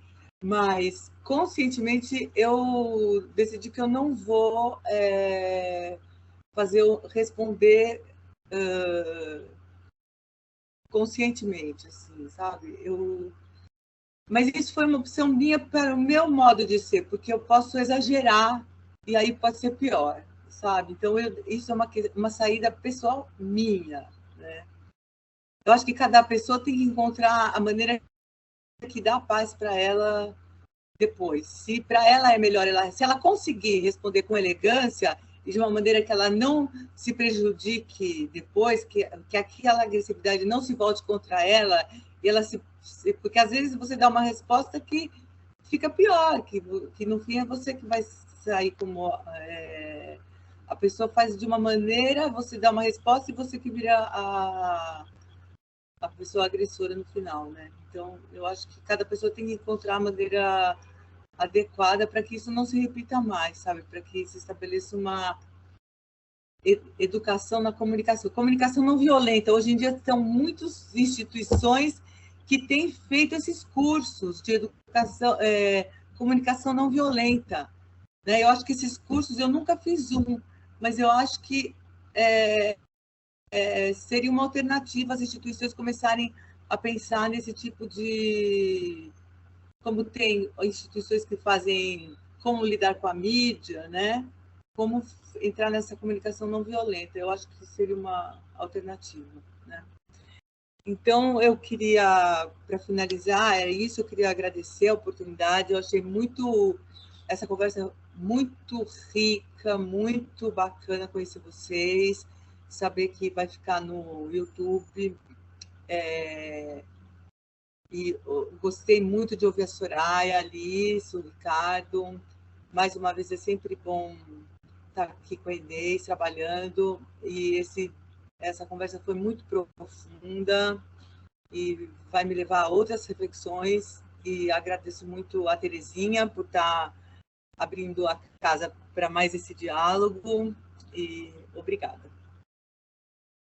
mas conscientemente eu decidi que eu não vou responder conscientemente, assim, sabe? Mas isso foi uma opção minha para o meu modo de ser, porque eu posso exagerar e aí pode ser pior, sabe? Então, isso é uma saída pessoal minha, né? eu acho que cada pessoa tem que encontrar a maneira que dá paz para ela depois. Se para ela é melhor, se ela conseguir responder com elegância e de uma maneira que ela não se prejudique depois, que aquela agressividade não se volte contra ela, e ela porque às vezes você dá uma resposta que fica pior, que no fim é você que vai sair como... a pessoa faz de uma maneira, você dá uma resposta e você que vira a pessoa agressora no final, né? Então, eu acho que cada pessoa tem que encontrar a maneira adequada para que isso não se repita mais, sabe? Para que se estabeleça uma educação na comunicação. Comunicação não violenta. Hoje em dia, são muitas instituições que têm feito esses cursos de educação, comunicação não violenta, né? Eu acho que esses cursos, eu nunca fiz um, mas eu acho que seria uma alternativa as instituições começarem a pensar nesse tipo de... Como tem instituições que fazem como lidar com a mídia, né? Como entrar nessa comunicação não violenta. Eu acho que seria uma alternativa, né? Então, eu queria, para finalizar, é isso, eu queria agradecer a oportunidade, eu achei essa conversa muito rica, muito bacana conhecer vocês, saber que vai ficar no YouTube, e gostei muito de ouvir a Soraya, a Alice, o Ricardo. Mais uma vez, é sempre bom estar aqui com a Inês, trabalhando, e essa conversa foi muito profunda e vai me levar a outras reflexões, e agradeço muito a Terezinha por estar abrindo a casa para mais esse diálogo, e obrigada.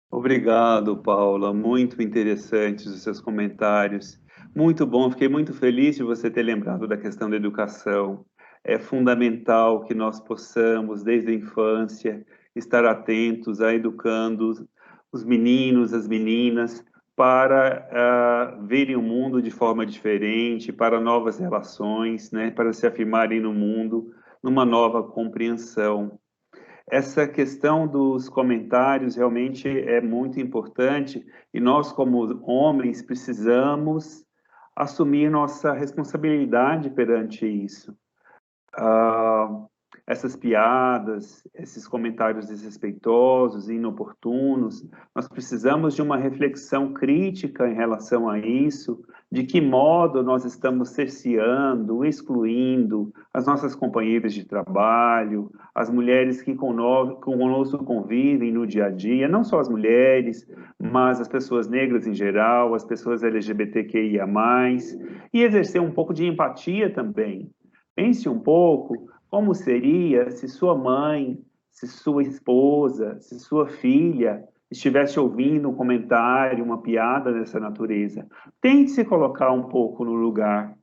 Obrigado, Paula. Muito interessantes os seus comentários. Muito bom, fiquei muito feliz de você ter lembrado da questão da educação. É fundamental que nós possamos, desde a infância, estar atentos a educando os meninos, as meninas, para verem o mundo de forma diferente, para novas relações, né, para se afirmarem no mundo, numa nova compreensão. Essa questão dos comentários realmente é muito importante e nós, como homens, precisamos assumir nossa responsabilidade perante isso. Essas piadas, esses comentários desrespeitosos e inoportunos, nós precisamos de uma reflexão crítica em relação a isso, de que modo nós estamos cerceando, excluindo as nossas companheiras de trabalho, as mulheres que conosco convivem no dia a dia, não só as mulheres, mas as pessoas negras em geral, as pessoas LGBTQIA+, e exercer um pouco de empatia também. Pense um pouco como seria se sua mãe, se sua esposa, se sua filha estivesse ouvindo um comentário, uma piada dessa natureza. Tente se colocar um pouco no lugar.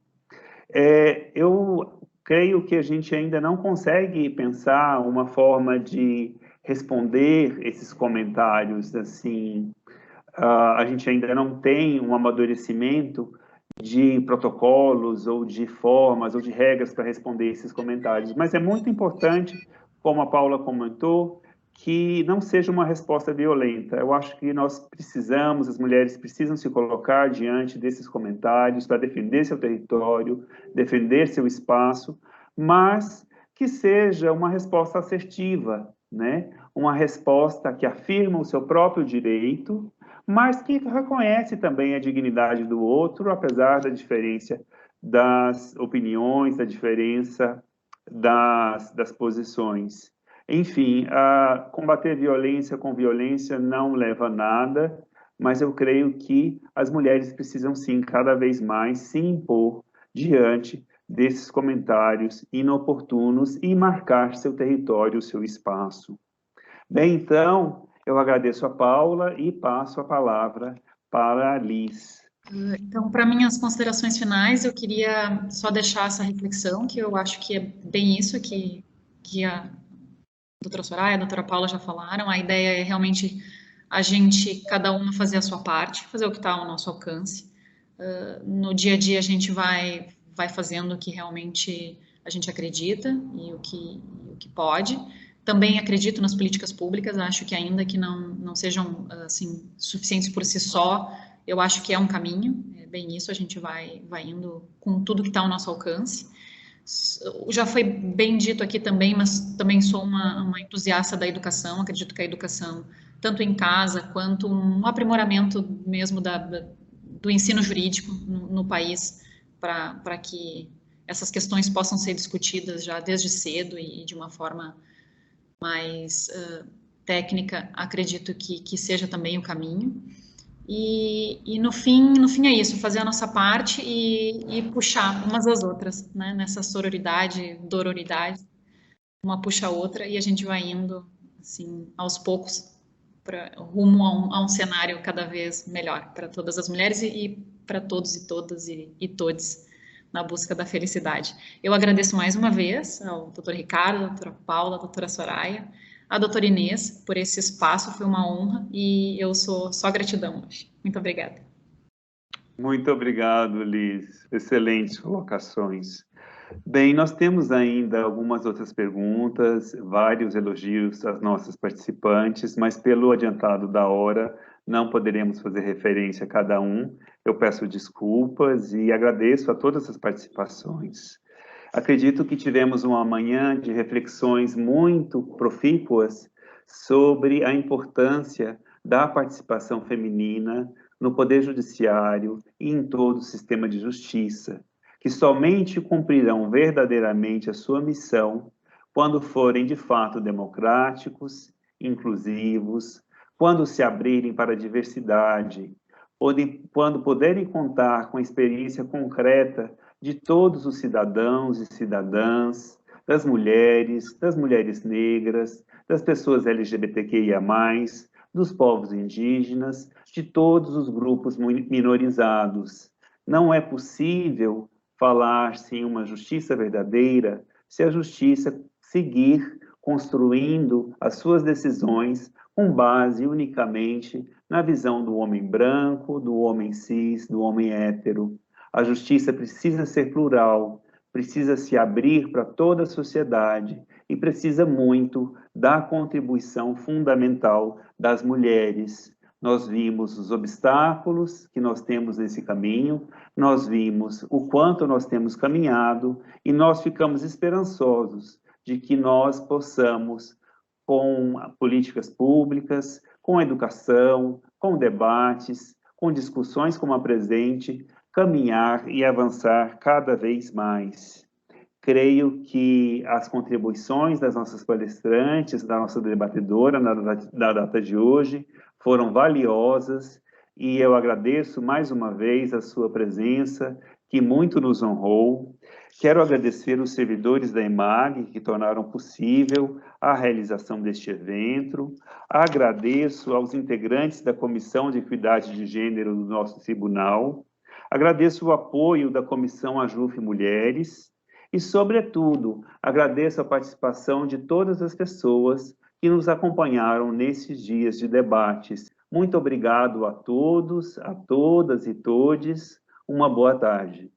Eu creio que a gente ainda não consegue pensar uma forma de responder esses comentários assim. A gente ainda não tem um amadurecimento de protocolos ou de formas ou de regras para responder esses comentários, mas é muito importante, como a Paula comentou, que não seja uma resposta violenta. Eu acho que nós precisamos, as mulheres precisam se colocar diante desses comentários para defender seu território, defender seu espaço, mas que seja uma resposta assertiva, né? Uma resposta que afirma o seu próprio direito, mas que reconhece também a dignidade do outro, apesar da diferença das opiniões, da diferença das posições. Enfim, combater violência com violência não leva a nada, mas eu creio que as mulheres precisam, sim, cada vez mais se impor diante desses comentários inoportunos e marcar seu território, seu espaço. Bem, então, eu agradeço a Paula e passo a palavra para a Liz. Então, para minhas considerações finais, eu queria só deixar essa reflexão, que eu acho que é bem isso que a doutora Soraya, a doutora Paula já falaram. A ideia é realmente a gente, cada uma, fazer a sua parte, fazer o que está ao nosso alcance. No dia a dia, a gente vai fazendo o que realmente a gente acredita e o que pode, Também acredito nas políticas públicas, acho que ainda que não sejam assim, suficientes por si só, eu acho que é um caminho, é bem isso, a gente vai indo com tudo que está ao nosso alcance. Já foi bem dito aqui também, mas também sou uma entusiasta da educação, acredito que a educação, tanto em casa, quanto um aprimoramento mesmo do ensino jurídico no país, para que essas questões possam ser discutidas já desde cedo e de uma forma mais técnica, acredito que seja também o caminho. E no fim é isso, fazer a nossa parte e puxar umas às outras, né? Nessa sororidade, dororidade, uma puxa a outra e a gente vai indo, assim, aos poucos, rumo a um cenário cada vez melhor para todas as mulheres e para todos e todas e todes na busca da felicidade. Eu agradeço mais uma vez ao Dr. Ricardo, a doutora Paula, a doutora Soraya, a doutora Inês por esse espaço, foi uma honra e eu sou só gratidão hoje. Muito obrigada. Muito obrigado, Liz. Excelentes colocações. Bem, nós temos ainda algumas outras perguntas, vários elogios às nossas participantes, mas pelo adiantado da hora, não poderemos fazer referência a cada um. Eu peço desculpas e agradeço a todas as participações. Acredito que tivemos uma manhã de reflexões muito profícuas sobre a importância da participação feminina no Poder Judiciário e em todo o sistema de justiça, que somente cumprirão verdadeiramente a sua missão quando forem de fato democráticos, inclusivos, quando se abrirem para a diversidade, quando puderem contar com a experiência concreta de todos os cidadãos e cidadãs, das mulheres negras, das pessoas LGBTQIA+, dos povos indígenas, de todos os grupos minorizados. Não é possível falar-se em uma justiça verdadeira se a justiça seguir construindo as suas decisões com base unicamente na visão do homem branco, do homem cis, do homem hétero. A justiça precisa ser plural, precisa se abrir para toda a sociedade e precisa muito da contribuição fundamental das mulheres. Nós vimos os obstáculos que nós temos nesse caminho, nós vimos o quanto nós temos caminhado e nós ficamos esperançosos de que nós possamos, com políticas públicas, com educação, com debates, com discussões como a presente, caminhar e avançar cada vez mais. Creio que as contribuições das nossas palestrantes, da nossa debatedora na data de hoje, foram valiosas e eu agradeço mais uma vez a sua presença, que muito nos honrou. Quero agradecer os servidores da EMAG, que tornaram possível a realização deste evento. Agradeço aos integrantes da Comissão de Equidade de Gênero do nosso tribunal. Agradeço o apoio da Comissão AJUF Mulheres. E, sobretudo, agradeço a participação de todas as pessoas que nos acompanharam nesses dias de debates. Muito obrigado a todos, a todas e todes. Uma boa tarde.